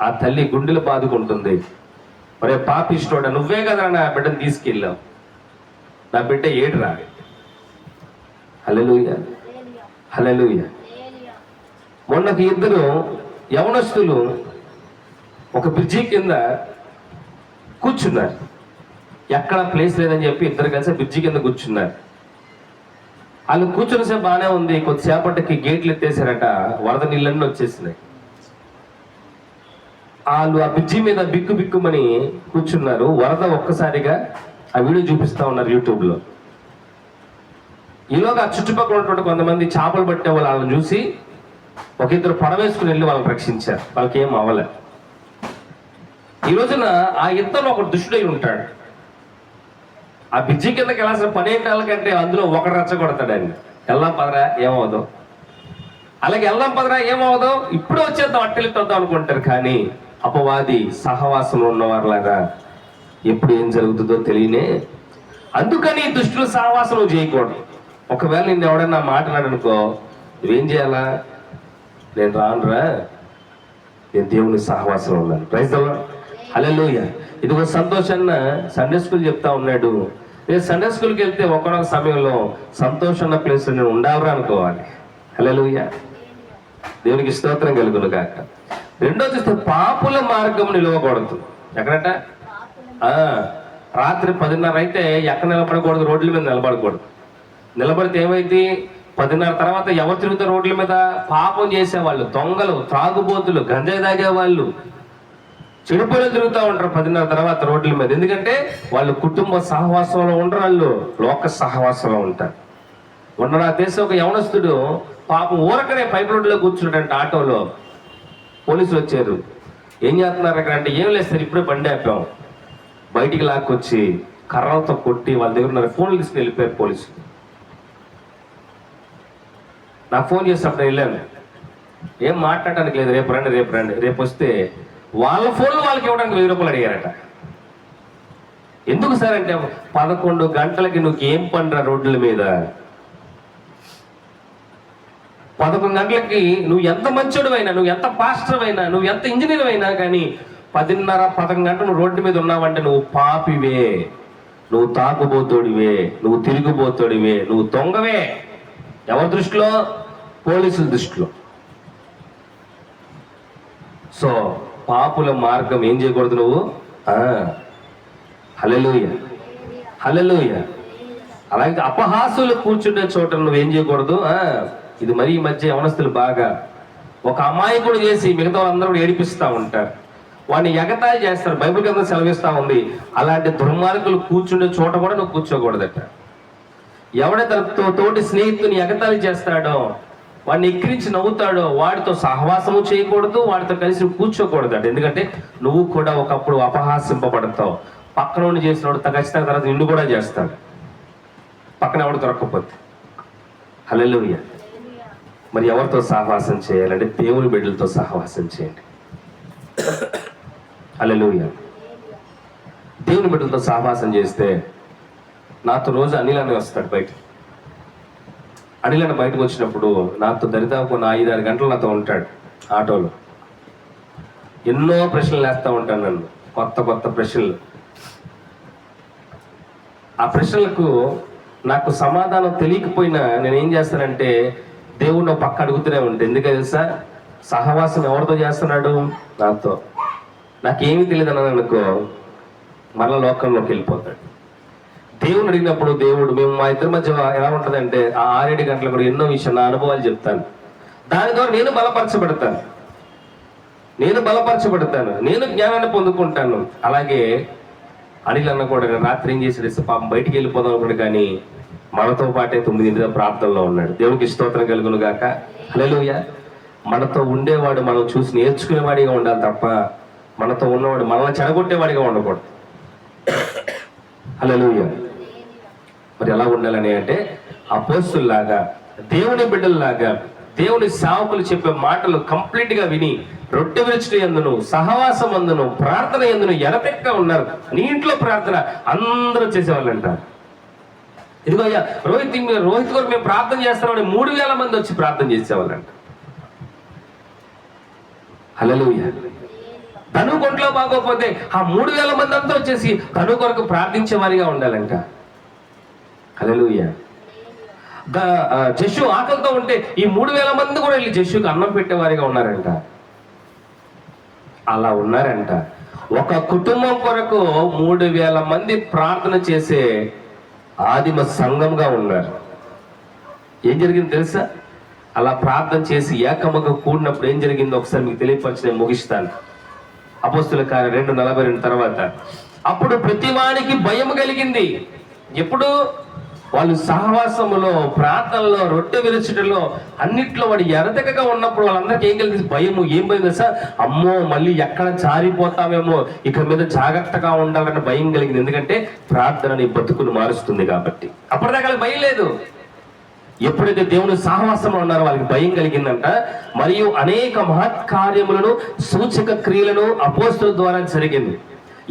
S1: ఆ తల్లి గుండెలు బాదుకుంటుంది, మరే పాపిష్టోడా, నువ్వే కదా నా బిడ్డను తీసుకెళ్ళావు, నా బిడ్డ ఏడురా. హల్లెలూయా, హల్లెలూయా. మొన్నకి ఇద్దరు యవనస్తులు ఒక బ్రిడ్జి కింద కూర్చున్నారు. ఎక్కడ ప్లేస్ లేదని చెప్పి ఇద్దరు కలిసి బ్రిడ్జి కింద కూర్చున్నారు. వాళ్ళు కూర్చున్న సేపు బాగానే ఉంది. కొద్దిసేపటికి గేట్లు ఎత్తేసారట, వరద నీళ్ళన్నీ వచ్చేసినాయి. వాళ్ళు ఆ బ్రిడ్జి మీద బిక్కు బిక్కుమని కూర్చున్నారు. వరద ఒక్కసారిగా ఆ వీడియో చూపిస్తా ఉన్నారు యూట్యూబ్లో. ఈలోగా ఆ చుట్టుపక్కల ఉన్నటువంటి కొంతమంది చేపలు పట్టే వాళ్ళని చూసి ఒక ఇద్దరు పడవేసుకుని వెళ్ళి వాళ్ళని రక్షించారు. వాళ్ళకి ఏం అవ్వలే. ఈ రోజున ఆ ఇద్దరు ఒక దుష్టుడై ఉంటాడు. ఆ బ్రిడ్జి కిందకి వెళ్ళాల్సిన పని ఏంటి వాళ్ళకంటే, అందులో ఒకడు రెచ్చగొడతాడు ఆయన, వెళ్దాం పదరా ఏమవదు, అలాగే వెళ్దాం పదరా ఏమవదు, ఇప్పుడు వచ్చేద్దాం అట్టెళ్ళిద్దాం అనుకుంటారు. కానీ అపవాది సహవాసంలో ఉన్నవారులాగా ఎప్పుడు ఏం జరుగుతుందో తెలియనే. అందుకని దుష్టుల సహవాసం నువ్వు చేయకూడదు. ఒకవేళ నిన్ను ఎవడన్నా మాట్లాడనుకో, నువ్వేం చేయాలా, నేను రానురా, నేను దేవుని సహవాసంలో ఉన్నాను. ప్రైజ్ ది లార్డ్, హల్లెలూయా. ఇది ఒక సంతోషాన్న సండే స్కూల్ చెప్తా ఉన్నాడు. నేను సండే స్కూల్కి వెళ్తే ఒకనొక సమయంలో సంతోషం ఉన్న ప్లేస్ నేను ఉండాలరా అనుకోవాలి. హల్లెలూయా, దేవునికి స్తోత్రం కలుగును గాక. రెండో చూస్తే పాపుల మార్గం నిలవకూడదు. ఎక్కడట, రాత్రి 10:30 అయితే ఎక్కడ నిలబడకూడదు, రోడ్ల మీద నిలబడకూడదు. నిలబడితే ఏమైంది, 10:30 తర్వాత ఎవరు తిరుగుతారు రోడ్ల మీద, పాపం చేసేవాళ్ళు, దొంగలు, త్రాగుబోతులు, గంజాయి తాగేవాళ్ళు, చెడుపోలు తిరుగుతూ ఉంటారు 10:30 తర్వాత రోడ్ల మీద. ఎందుకంటే వాళ్ళు కుటుంబ సహవాసంలో ఉండరు, వాళ్ళు లోక సహవాసంలో ఉంటారు. మొన్న నాకు తెలిసి ఒక యవనస్తుడు పాపం ఊరకనే పైప్ రోడ్లో కూర్చున్నాడంటే ఆటోలో. పోలీసులు వచ్చారు, ఏం చేస్తున్నారు అక్కడ అంటే, ఏం లేదు సార్ ఇప్పుడే బండి ఆపాం. బయటికి లాక్కొచ్చి కర్రలతో కొట్టి వాళ్ళ దగ్గర ఉన్న ఫోన్లు తీసుకుని వెళ్ళిపోయారు పోలీసులు. నాకు ఫోన్ చేసినప్పుడు వెళ్ళాను, ఏం మాట్లాడటానికి లేదు, రేపు రండి రేపు రండి. రేపు వస్తే వాళ్ళ ఫోన్లు వాళ్ళకి ఇవ్వడానికి 1000 రూపాయలు అడిగారట. ఎందుకు సార్ అంటే, 11 గంటలకి నువ్వు ఏం పనిరా రోడ్ల మీద, 11 గంటలకి నువ్వు ఎంత మంచోడు అయినా, నువ్వు ఎంత పాస్టర్ అయినా, నువ్వు ఎంత ఇంజనీర్ అయినా కానీ 10:30 11 గంటలు నువ్వు రోడ్డు మీద ఉన్నావంటే నువ్వు పాపివే, నువ్వు తాగుబోతోడివే, నువ్వు తిరిగిపోతోడివే, నువ్వు దొంగవే. ఎవరి దృష్టిలో? పోలీసుల దృష్టిలో. సో పాపుల మార్గం ఏం చేయకూడదు నువ్వు. హల్లెలూయా, హల్లెలూయా. అలాగే అపహాసులు కూర్చుంటే చోట నువ్వేం చేయకూడదు. ఇది మరి ఈ మధ్య యవనస్తులు బాగా ఒక అమ్మాయి కూడా చేసి మిగతా వాళ్ళందరూ కూడా ఏడిపిస్తూ ఉంటారు, వాడిని ఎగతాళి చేస్తారు. బైబిల్ కింద సెలవిస్తూ ఉంది, అలాంటి దుర్మార్గులు కూర్చుండే చోట కూడా నువ్వు కూర్చోకూడదట. ఎవడే తన తోటి స్నేహితుని ఎగతాళి చేస్తాడో, వాడిని ఎక్కిరించి నవ్వుతాడో, వాడితో సహవాసము చేయకూడదు, వాడితో కలిసి కూర్చోకూడదట. ఎందుకంటే నువ్వు కూడా ఒకప్పుడు అపహాసింపబడతావు. పక్కన ఉండి చేసినవాడు ఖచ్చితంగా తర్వాత నిన్ను కూడా చేస్తాడు, పక్కన ఎవడు దొరకకపోతే. హల్లెలూయా. మరి ఎవరితో సహవాసం చేయాలంటే దేవుని బిడ్డలతో సహవాసం చేయండి. హల్లెలూయా. దేవుని బిడ్డలతో సహవాసం చేస్తే, నాతో రోజు అనిల్ అని వస్తాడు బయట. అనిల్ అని బయటకు వచ్చినప్పుడు నాతో దరిదాపు 5-6 గంటలు నాతో ఉంటాడు ఆటోలో. ఎన్నో ప్రశ్నలు వేస్తూ ఉంటాను నన్ను, కొత్త కొత్త ప్రశ్నలు. ఆ ప్రశ్నలకు నాకు సమాధానం తెలియకపోయినా నేనేం చేస్తానంటే దేవుడిని పక్క అడుగుతూనే ఉంటాను. ఎందుకంటే తెలుసా, సహవాసం ఎవరితో చేస్తున్నాడు? నాతో. నాకేమీ తెలియదు అన్నాను అనుకో, మరలా లోకంలోకి వెళ్ళిపోతాడు. దేవుని అడిగినప్పుడు దేవుడు, మేము మా ఇద్దరి మధ్య ఎలా ఉంటుందంటే ఆ 6-7 గంటలు కూడా ఎన్నో విషయం నా అనుభవాలు చెప్తాను. దాని ద్వారా నేను బలపరచబడతాను, నేను జ్ఞానాన్ని పొందుకుంటాను. అలాగే అనిల్ అన్న కూడా రాత్రి ఏం చేసాడు, పాపం బయటికి వెళ్ళిపోదాం అనుకోడు, కానీ మనతో పాటే 9 ప్రార్థనలో ఉన్నాడు. దేవునికి స్తోత్రం కలుగును గాక. హల్లెలూయా. మనతో ఉండేవాడు మనం చూసి నేర్చుకునేవాడిగా ఉండాలి తప్ప మనతో ఉన్నవాడు మనల్ని చెడగొట్టేవాడిగా ఉండకూడదు. హల్లెలూయా. మరి ఎలా ఉండాలని అంటే అపోస్తుల్లాగా, దేవుని బిడ్డల్లాగా, దేవుని సేవకులు చెప్పే మాటలు కంప్లీట్ గా విని రొట్టె విరుచుట యందును, సహవాసం అందును, ప్రార్థన యందును ఎనపెక్క ఉన్నారు. నీ ఇంట్లో ప్రార్థన అందరూ చేసేవాళ్ళంట. ఇదిగో అయ్యా రోహిత్ గారు మేము ప్రార్థన చేస్తామని 3000 మంది వచ్చి ప్రార్థన చేసేవాళ్ళంట. హల్లెలూయా. తను కొంట్లో బాగోకపోతే ఆ 3000 మంది అంతా వచ్చేసి తను కొరకు ప్రార్థించే వారిగా ఉండాలంట. హల్లెలూయా. జస్సు ఆకలితో ఉంటే ఈ 3000 మంది కూడా వెళ్ళి జస్సుకి అన్నం పెట్టేవారిగా ఉన్నారంట. అలా ఉన్నారంట. ఒక కుటుంబం కొరకు 3000 మంది ప్రార్థన చేసే ఆదిమ సంఘంగా ఉన్నారు. ఏం జరిగింది తెలుసా? అలా ప్రార్థన చేసి ఏకముగా కూడినప్పుడు ఏం జరిగిందో ఒకసారి మీకు తెలియపరిచి నేను ముగిస్తాను. అపోస్తుల కార్యం 2:42 తర్వాత, అప్పుడు ప్రతివానికి భయం కలిగింది. ఎప్పుడు? వాళ్ళు సహవాసములో, ప్రార్థనలో, రొట్టె విరుచుటలో, అన్నిట్లో వాడు ఎరదకగా ఉన్నప్పుడు వాళ్ళందరికీ ఏం కలిగింది? భయము. ఏం భయం తెలుసా? అమ్మో మళ్ళీ ఎక్కడ జారిపోతామేమో, ఇక మీద జాగ్రత్తగా ఉండాలన్న భయం కలిగింది. ఎందుకంటే ప్రార్థన నీ బతుకును మారుస్తుంది కాబట్టి. అప్పటిదాకా భయం లేదు. ఎప్పుడైతే దేవుని సహవాసంలో ఉన్నారో వాళ్ళకి భయం కలిగిందంట. మరియు అనేక మహత్కార్యములను, సూచక క్రియలను అపోస్తుల ద్వారా జరిగింది.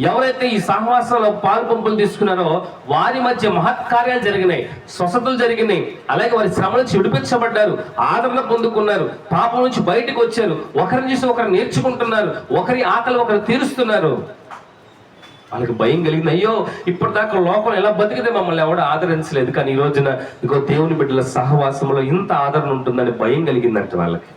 S1: ఎవరైతే ఈ సహవాసంలో పాల్పంపులు తీసుకున్నారో వారి మధ్య మహత్కార్యాలు జరిగినాయి, స్వస్థతలు జరిగినాయి. అలాగే వారి శ్రమ నుంచి విడిపించబడ్డారు, ఆదరణ పొందుకున్నారు, పాపం నుంచి బయటకు వచ్చారు, ఒకరిని చూసి ఒకరు నేర్చుకుంటున్నారు, ఒకరి ఆకలి ఒకరు తీరుస్తున్నారు. వాళ్ళకి భయం కలిగింది. అయ్యో ఇప్పటిదాకా లోపల ఎలా బతికితే మమ్మల్ని ఎవడో ఆదరించలేదు, కానీ ఈ రోజున ఇగో దేవుని బిడ్డల సహవాసంలో ఇంత ఆదరణ ఉంటుందని భయం కలిగిందంట వాళ్ళకి.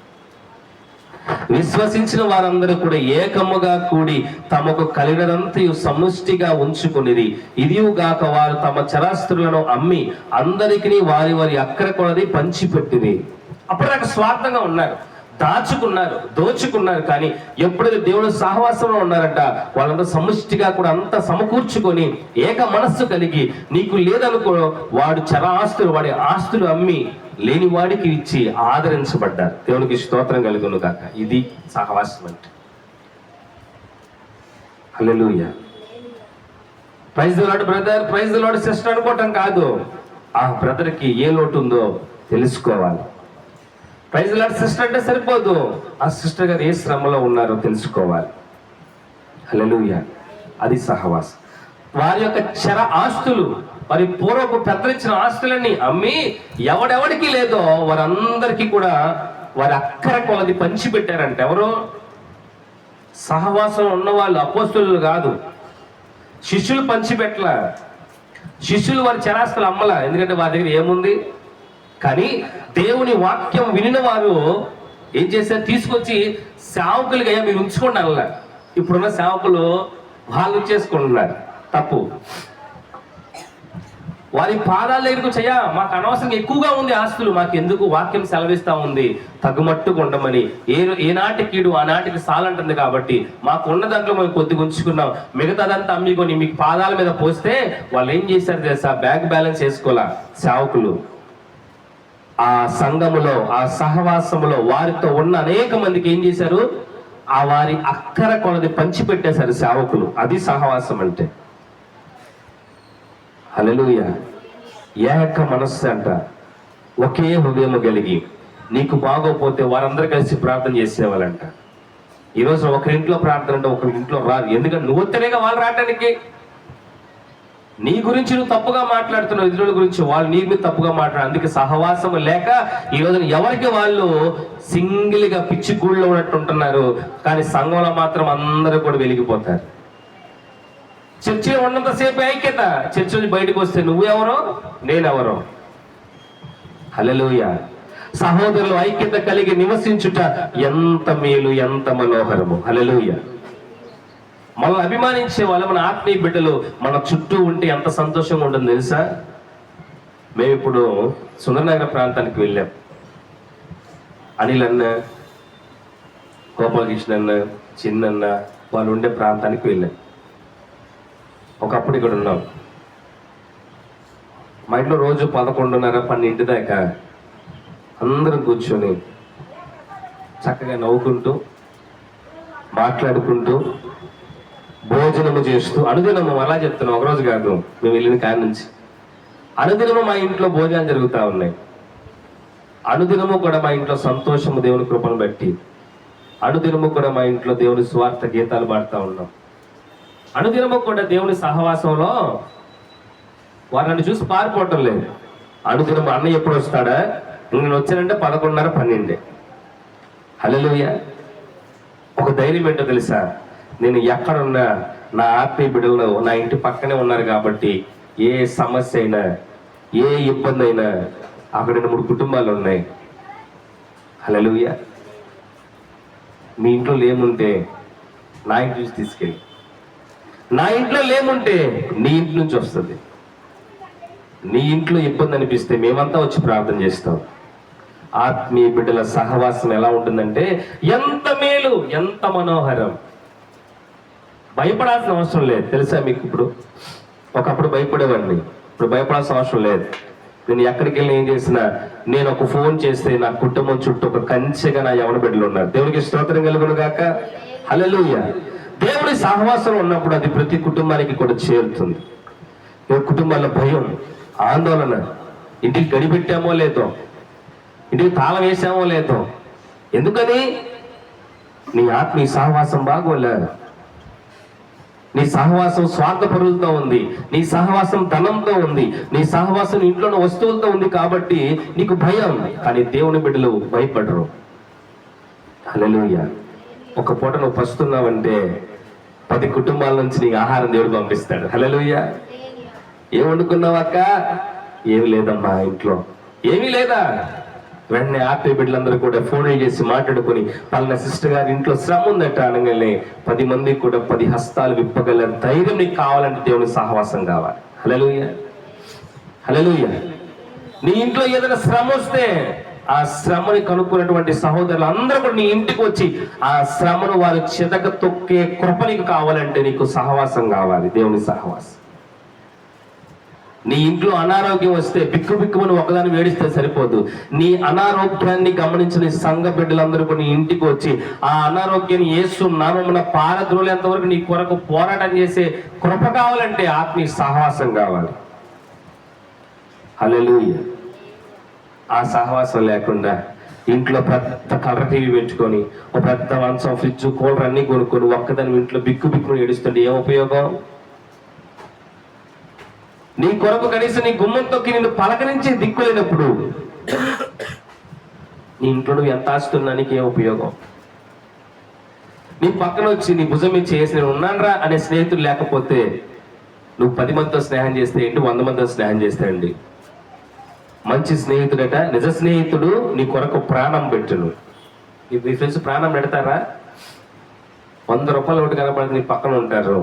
S1: విశ్వసించిన వారందరూ కూడా ఏకముగా కూడి తమకు కలిగినంతయు సముష్టిగా ఉంచుకునేది. ఇదియుగాక వారు తమ చరాస్తులను అమ్మి అందరికీ వారి వారి అక్కర కొలది పంచిపెట్టింది. అప్పటిదాకా స్వార్థంగా ఉన్నారు, దాచుకున్నారు, దోచుకున్నారు. కానీ ఎప్పుడైతే దేవుడు సహవాసంలో ఉన్నారంట వాళ్ళంతా సముష్టిగా కూడా అంతా సమకూర్చుకొని ఏక మనస్సు కలిగి, నీకు లేదనుకో వాడు చరాస్తులు, వాడి ఆస్తులు అమ్మి లేని వాడికి ఇచ్చి ఆదరించబడ్డారు. దేవునికి స్తోత్రం కలుగును గాక. ఇది సహవాసం అంటే. Hallelujah. Praise the lord brother, praise the lord sister అనుకోవటం కాదు. ఆ బ్రదర్కి ఏ లోటు ఉందో తెలుసుకోవాలి. ప్రైజ్ ది లార్డ్ సిస్టర్ అంటే సరిపోదు, ఆ సిస్టర్ గారు ఏ శ్రమలో ఉన్నారో తెలుసుకోవాలి. హల్లెలూయా. అది సహవాసం. వారి యొక్క చర ఆస్తులు, వారి పూర్వపు పెద్దలిచ్చిన ఆస్తులన్నీ అమ్మి ఎవడెవడికి లేదో వారందరికీ కూడా వారి అక్కర కొలది పంచిపెట్టారంట. ఎవరు? సహవాసం ఉన్నవాళ్ళు, అపోస్తులు కాదు. శిష్యులు పంచిపెట్టల, శిష్యులు వారి చరాస్తులు అమ్మల, ఎందుకంటే వారి దగ్గర ఏముంది. కానీ దేవుని వాక్యం వినిన వారు ఏం చేశారు? తీసుకొచ్చి సేవకులుగా మీరు ఉంచుకోండి అలా. ఇప్పుడున్న సేవకులు వాళ్ళు చేసుకుంటున్నారు, తప్పు. వారి పాదాల దగ్గరకు చెయ్యా, మాకు అనవసరంగా ఎక్కువగా ఉంది ఆస్తులు, మాకు ఎందుకు? వాక్యం సెలవిస్తా ఉంది తగుమట్టుకు ఉండమని. ఏనాటి కీడు ఆనాటికి సాలంటుంది కాబట్టి మాకు ఉన్న దాంట్లో మేము కొద్దిగా ఉంచుకున్నాం, మిగతాదంతా అమ్మికొని మీకు పాదాల మీద పోస్తే వాళ్ళు ఏం చేశారు తెలుసా? బ్యాంక్ బ్యాలెన్స్ చేసుకోవాలా సేవకులు. ఆ సంఘములో, ఆ సహవాసములో వారితో ఉన్న అనేక మందికి ఏం చేశారు? ఆ వారి అక్కర కొలది పంచిపెట్టేశారు సేవకులు. అది సహవాసం అంటే. హల్లెలూయా. ఏక మనస్సు అంట, ఒకే హృదయం కలిగి. నీకు బాగోపోతే వారందరూ కలిసి ప్రార్థన చేసేవాళ్ళంట. ఈరోజు ఒకరింట్లో ప్రార్థన అంటే ఒకరి ఇంట్లో రాదు. ఎందుకంటే నువ్వు వస్తేనేగా వాళ్ళు రావడానికి. నీ గురించి నువ్వు తప్పుగా మాట్లాడుతున్నావు, ఇతరుల గురించి వాళ్ళు నీ మీద తప్పుగా మాట్లాడు. అందుకే సహవాసము లేక ఈ రోజున ఎవరికి వాళ్ళు సింగిల్గా పిచ్చి గూళ్ళలో ఉన్నట్టు ఉంటున్నారు, కానీ సంఘంలో మాత్రం అందరూ కూడా వెలిగిపోతారు. చర్చిలో ఉన్నంతసేపు ఐక్యత, చర్చి నుంచి బయటకు వస్తే నువ్వెవరో నేనెవరో. హల్లెలూయా. సహోదరులు ఐక్యత కలిగి నివసించుట ఎంత మేలు, ఎంత మనోహరము. హల్లెలూయా. మనల్ని అభిమానించే వాళ్ళు, మన ఆత్మీయ బిడ్డలు మన చుట్టూ ఉంటే ఎంత సంతోషంగా ఉంటుంది తెలుసా. మేము ఇప్పుడు సుందరనగర ప్రాంతానికి వెళ్ళాం. అనిల్ అన్న, గోపాలకృష్ణ అన్న, చిన్నన్న వాళ్ళు ఉండే ప్రాంతానికి వెళ్ళాం. ఒకప్పుడు ఇక్కడ ఉన్నాం. మా ఇంట్లో రోజు 11:30, 12 దాకా అందరం కూర్చొని చక్కగా నవ్వుకుంటూ మాట్లాడుకుంటూ భోజనము చేస్తూ, అనుదినము అలా చెప్తున్నాం, ఒకరోజు కాదు మేము వెళ్ళిన కాడి నుంచి అనుదినము మా ఇంట్లో భోజనాలు జరుగుతూ ఉన్నాయి. అనుదినము కూడా మా ఇంట్లో సంతోషము దేవుని కృపను బట్టి, అనుదినము కూడా మా ఇంట్లో దేవుని స్వార్థ గీతాలు పాడుతూ ఉన్నాం. అనుదినము కూడా దేవుని సహవాసంలో వారు నన్ను చూసి పారిపోవటం లేదు. అనుదినము అన్నయ్య ఎప్పుడు వస్తాడా, నేను వచ్చానంటే 11:30, 12. హల్లెలూయా. ఒక ధైర్యం ఏంటో తెలుసా, నేను ఎక్కడున్నా నా ఆత్మీయ బిడ్డలు నా ఇంటి పక్కనే ఉన్నారు కాబట్టి ఏ సమస్య అయినా, ఏ ఇబ్బంది అయినా, అక్కడ 3 కుటుంబాలు ఉన్నాయి. హల్లెలూయా. మీ ఇంట్లో లేముంటే నా ఇంటి నుంచి తీసుకెళ్ళి, నా ఇంట్లో లేముంటే నీ ఇంటి నుంచి వస్తుంది. నీ ఇంట్లో ఇబ్బంది అనిపిస్తే మేమంతా వచ్చి ప్రార్థన చేస్తాం. ఆత్మీయ బిడ్డల సహవాసం ఎలా ఉంటుందంటే ఎంత మేలు, ఎంత మనోహరం. భయపడాల్సిన అవసరం లేదు తెలుసా మీకు. ఒకప్పుడు భయపడేవాడిని, ఇప్పుడు భయపడాల్సిన అవసరం లేదు. నేను ఎక్కడికి వెళ్ళి ఏం చేసినా, నేను ఒక ఫోన్ చేస్తే నా కుటుంబం చుట్టూ ఒక కంచెగా నా యవన బిడ్డలు ఉన్నారు. దేవునికి స్తోత్రం కలుగును గాక. హల్లెలూయా. దేవుని సహవాసం ఉన్నప్పుడు అది ప్రతి కుటుంబానికి కూడా చేరుతుంది. కుటుంబాల భయం, ఆందోళన, ఇంటికి గడిపెట్టామో లేదో, ఇంటికి తాళం వేసామో లేదో. ఎందుకని? నీ ఆత్మీయ సహవాసం బాగోలేదు. నీ సహవాసం స్వార్థపరులతో ఉంది, నీ సహవాసం ధనంతో ఉంది, నీ సహవాసం ఇంట్లోని వస్తువులతో ఉంది కాబట్టి నీకు భయం. కానీ దేవుని బిడ్డలు భయపడరు. హల్లెలూయా. ఒక పూట నువ్వు పస్తున్నావంటే 10 కుటుంబాల నుంచి నీకు ఆహారం దేవుడు పంపిస్తాడు. హల్లెలూయా. ఏం వండుకున్నావు అక్క? ఏమి లేదమ్మా ఇంట్లో. ఏమీ లేదా? వెంటనే ఆత్మీయ బిడ్డలందరూ కూడా ఫోన్ చేసి మాట్లాడుకుని, పలానా సిస్టర్ గారి ఇంట్లో శ్రమ ఉందట అనగానే 10 మందికి కూడా 10 హస్తాలు విప్పగల ధైర్యం నీకు కావాలంటే దేవుని సహవాసం కావాలి. హల్లెలూయా. హల్లెలూయా. నీ ఇంట్లో ఏదైనా శ్రమ వస్తే ఆ శ్రమని కనుక్కున్నటువంటి సహోదరులు అందరూ కూడా నీ ఇంటికి వచ్చి ఆ శ్రమను వారు చితక తొక్కే కృప నీకు కావాలంటే నీకు సహవాసం కావాలి, దేవుని సహవాసం. నీ ఇంట్లో అనారోగ్యం వస్తే బిక్కుమని ఒకదాన్ని వేడిస్తే సరిపోదు. నీ అనారోగ్యాన్ని గమనించిన సంఘ బిడ్డలందరూ కూడా నీ ఇంటికి వచ్చి ఆ అనారోగ్యాన్ని యేసు నామమున పారద్రోలేంత వరకు నీ కొరకు పోరాటం చేసే కృప కావాలంటే ఆత్మీయ సహవాసం కావాలి. హల్లెలూయా. ఆ సహవాసం లేకుండా ఇంట్లో పెద్ద కలర్ టీవీ పెట్టుకొని, ఒక పెద్ద మంచం, ఫ్రిడ్జ్, కూలర్ అన్ని కొనుక్కొని ఒక్కదాని ఇంట్లో బిక్కుని ఏడుస్తుంటే ఏం ఉపయోగం? నీ కొరకు కనీసం నీ గుమ్మం తొక్కి నిన్ను పలకరించే దిక్కులేనప్పుడు నీ ఇంట్లో నువ్వు ఎంత ఆస్తున్నా నీకేం ఉపయోగం? నీ పక్కన వచ్చి నీ భుజం మీద చేసి నేను ఉన్నానరా అనే స్నేహితుడు లేకపోతే నువ్వు 10 మందితో స్నేహం చేస్తే ఏంటి, 100 మందితో స్నేహం చేస్తాయండి. మంచి స్నేహితుడట, నిజ స్నేహితుడు నీ కొరకు ప్రాణం పెట్టును. మీ ఫ్రెండ్స్ ప్రాణం పెడతారా? 100 రూపాయలు ఒకటి కనపడితే నీ పక్కన ఉంటారు,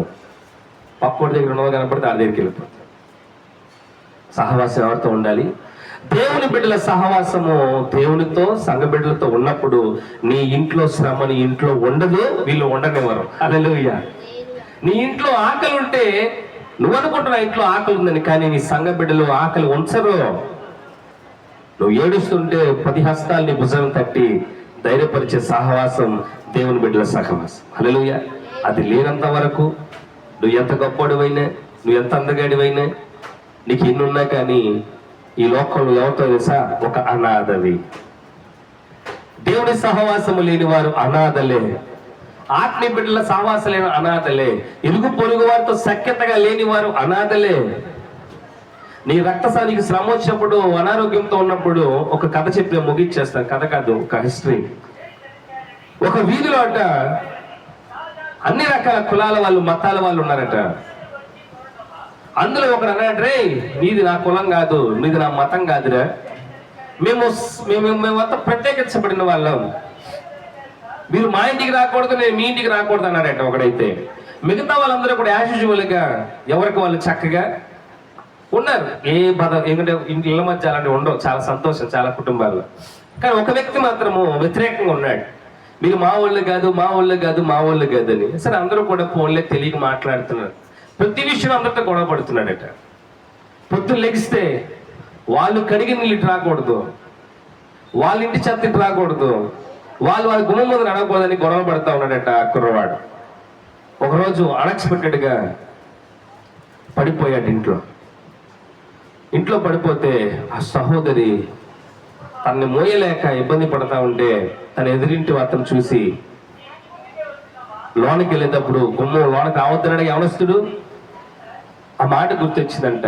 S1: పక్కోటి దగ్గర ఉన్నది కనపడితే ఆ దగ్గరికి వెళ్ళిపోతారు. సహవాసం ఎవరితో ఉండాలి? దేవుని బిడ్డల సహవాసము దేవునితో, సంఘ బిడ్డలతో ఉన్నప్పుడు నీ ఇంట్లో శ్రమ నీ ఇంట్లో ఉండదు, వీళ్ళు ఉండనివ్వరు. హల్లెలూయా. నీ ఇంట్లో ఆకలి ఉంటే నువ్వు అనుకుంటున్నా ఇంట్లో ఆకలి ఉందని, కానీ నీ సంఘ బిడ్డలు ఆకలి ఉంచరు. నువ్వు ఏడుస్తుంటే 10 హస్తాలు నీ భుజం తట్టి ధైర్యపరిచే సహవాసం దేవుని బిడ్డల సహవాసం. హల్లెలూయా. అది లేనంత వరకు నువ్వు ఎంత గొప్పడివైనా, నువ్వు ఎంత అందగాడివైనా, నీకు ఎన్నున్నా కానీ ఈ లోకంలో ఎవరితో తెలుసా? ఒక అనాథవి. దేవుని సహవాసము లేని వారు అనాథలే. ఆత్మీయ బిడ్డల సహవాసలేని అనాథలే, ఇరుగు పొరుగు వారితో సఖ్యతగా లేని వారు అనాథలే. నీ రక్తసానికి శ్రమ వచ్చినప్పుడు, అనారోగ్యంతో ఉన్నప్పుడు ఒక కథ చెప్పి ముగిచ్చేస్తాను. కథ కాదు, ఒక హిస్టరీ. ఒక వీధిలో అట అన్ని రకాల కులాల వాళ్ళు, మతాల వాళ్ళు ఉన్నారట. అందులో ఒకడు అన్నాడు, రే నీది నా కులం కాదు, నీది నా మతం కాదురా, మేమంతా ప్రత్యేకించబడిన వాళ్ళం, మీరు మా ఇంటికి రాకూడదు, నేను మీ ఇంటికి రాకూడదు అన్నాడట ఒకడైతే. మిగతా వాళ్ళందరూ కూడా యాజుజువల్గా ఎవరికి వాళ్ళు చక్కగా ఉన్నారు. ఏ బాధ ఎందుకంటే ఇళ్ళ మధ్య అలాంటివి ఉండవు, చాలా సంతోషం చాలా కుటుంబాల్లో. కానీ ఒక వ్యక్తి మాత్రము వ్యతిరేకంగా ఉన్నాడు. మీరు మా వాళ్ళు కాదు, మా వాళ్ళు కాదు, మా వాళ్ళు కాదు అని. సరే అందరూ కూడా ఫోన్లే తెలియక మాట్లాడుతున్నారు. ప్రతి విషయం అందరితో గొడవ పడుతున్నాడట. పొద్దున్న లెగిస్తే వాళ్ళు కడిగిన నీళ్ళు ఇటు రాకూడదు, వాళ్ళ ఇంటి చెత్త ఇటు రాకూడదు, వాళ్ళ గుమ్మం ముందు నడవకూడదని గొడవ పడుతూ ఉన్నాడట ఆ కుర్రవాడు. ఒకరోజు అన్ఎక్స్పెక్టెడ్గా పడిపోయాడు ఇంట్లో పడిపోతే ఆ సహోదరి తనని మోయలేక ఇబ్బంది పడతా ఉంటే తన ఎదురింటి అతను చూసి లోనికి వెళ్ళేటప్పుడు గుమ్మం లోనకి రావద్దన్నాడు యవనస్తుడు. ఆ మాట గుర్తొచ్చిందంట.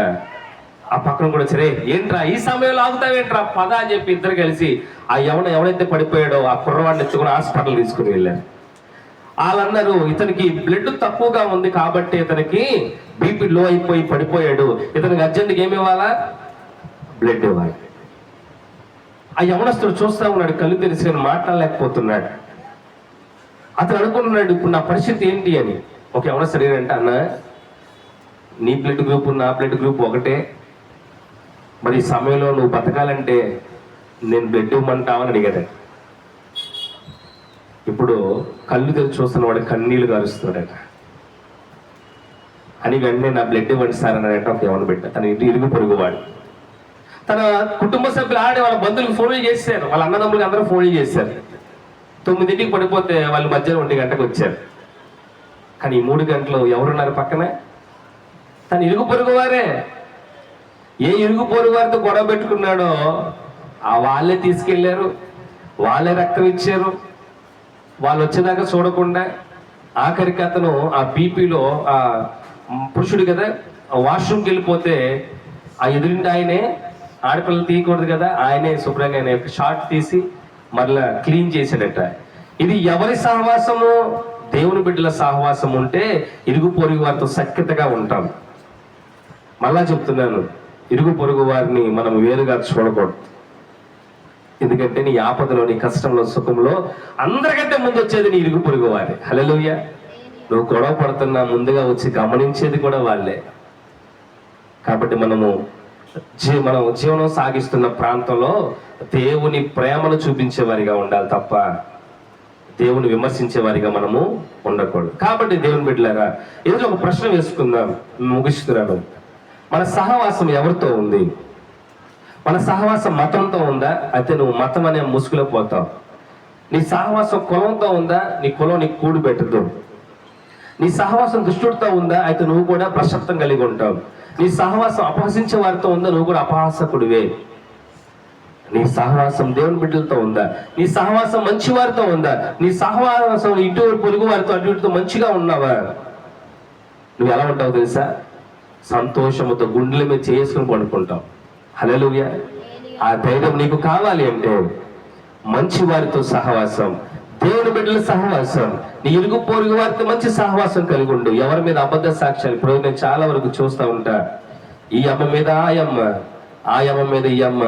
S1: ఆ పక్కన కూడా సరే ఏంట్రా ఈ సమయంలో ఆగుతావేంట్రా పద అని చెప్పి ఇద్దరు కలిసి ఆ ఎవడైతే పడిపోయాడో ఆ కుర్రవాడిని ఎత్తుకుని హాస్పిటల్ తీసుకుని వెళ్ళారు. వాళ్ళన్నారు ఇతనికి బ్లడ్ తక్కువగా ఉంది కాబట్టి ఇతనికి బీపీ లో అయిపోయి పడిపోయాడు, ఇతనికి అర్జెంట్గా ఏమి ఇవ్వాలా, బ్లడ్ ఇవ్వాలి. ఆ యవనస్తుడు చూస్తా ఉన్నాడు, కళ్ళు తెరిచి మాట్లాడలేకపోతున్నాడు. అతను అనుకుంటున్నాడు ఇప్పుడు నా పరిస్థితి ఏంటి అని. ఒక యవనస్తుడు ఏంటంటే, అన్న నీ బ్లడ్ గ్రూప్ నా బ్లడ్ గ్రూప్ ఒకటే, మరి ఈ సమయంలో నువ్వు బతకాలంటే నేను బ్లడ్ ఇవ్వమంటావని అడిగాడు. ఇప్పుడు కళ్ళు తెరిచి చూస్తున్న వాడు కన్నీళ్లు గారుస్తున్నాడట. అని వెంటనే నా బ్లడ్ ఇవ్వండి సార్ అన్నాడంట ఒక యవన బిడ్డ, తన ఇంటి ఇరుగు పొరుగువాడు. తన కుటుంబ సభ్యులు వాళ్ళ బంధువులకు ఫోన్లు చేశారు, వాళ్ళ అన్నదమ్ములకి అందరూ ఫోన్లు చేశారు. 9ంటికి పడిపోతే వాళ్ళు మధ్యాహ్నం 1 గంటకు వచ్చారు. కానీ ఈ 3 గంటలు ఎవరున్నారు పక్కన? తన ఇరుగు పొరుగు వారే. ఏ ఇరుగు పొరుగు వారితో గొడవ పెట్టుకున్నాడో వాళ్ళే తీసుకెళ్లారు, వాళ్ళే రక్తం ఇచ్చారు. వాళ్ళు వచ్చేదాకా చూడకుండా ఆఖరికి అతను ఆ బీపీలో ఆ పురుషుడు కదా వాష్రూమ్కి వెళ్ళిపోతే ఆ ఎదురింటి ఆయనే, ఆడపిల్లలు తీయకూడదు కదా, ఆయనే శుభ్రంగా ఆయన షార్ట్ తీసి మరలా క్లీన్ చేశాడట. ఇది ఎవరి సహవాసము? దేవుని బిడ్డల సహవాసం ఉంటే ఇరుగు పొరుగు వారితో సఖ్యతగా ఉంటాం. మళ్ళా చెప్తున్నాను, ఇరుగు పొరుగు వారిని మనం వేరుగా చూడకూడదు. ఎందుకంటే నీ ఆపదలో, నీ కష్టంలో, సుఖంలో అందరికంటే ముందు వచ్చేది నీ ఇరుగు పొరుగు వారే. హల్లెలూయా. నువ్వు గొడవ పడుతున్నా ముందుగా వచ్చి గమనించేది కూడా వాళ్ళే. కాబట్టి మనం జీవనం సాగిస్తున్న ప్రాంతంలో దేవుని ప్రేమను చూపించే వారిగా ఉండాలి తప్ప దేవుని విమర్శించే వారిగా మనము ఉండకూడదు. కాబట్టి దేవుని బిడ్డలారా, ఈరోజు ఒక ప్రశ్న వేసుకుందాం, ముగిస్తున్నాను. మన సహవాసం ఎవరితో ఉంది? మన సహవాసం మతంతో ఉందా? అయితే నువ్వు మతం అనే ముసుగులో పోతావు. నీ సహవాసం కులంతో ఉందా? నీ కులం నీకు కూడు పెట్టదు. నీ సహవాసం దుష్టుడితో ఉందా? అయితే నువ్వు కూడా ప్రశప్తం కలిగి ఉంటావు. నీ సహవాసం అపహసించే వారితో ఉందా? నువ్వు కూడా అపహాసకుడివే. నీ సహవాసం దేవుని బిడ్డలతో ఉందా? నీ సహవాసం మంచి వారితో ఉందా? నీ సహవాసం ఇటు పొరుగు వారితో అటు ఇటుతో మంచిగా ఉన్నావా? నువ్వు ఎలా ఉంటావు తెలుసా? సంతోషముతో గుండెల మీద చేసుకుని పడుకుంటావు. హల్లెలూయా. ఆ ధైర్యం నీకు కావాలి అంటే మంచి వారితో సహవాసం, దేవుని బిడ్డల సహవాసం, నీ ఇరుగు పొరుగు వారితో మంచి సహవాసం కలిగి ఉండు. ఎవరి మీద అబద్ధ సాక్ష్యాలు, ఇప్పుడు నేను చాలా వరకు చూస్తూ ఉంటా, ఈ అమ్మ మీద ఆ అమ్మ మీద ఈ అమ్మ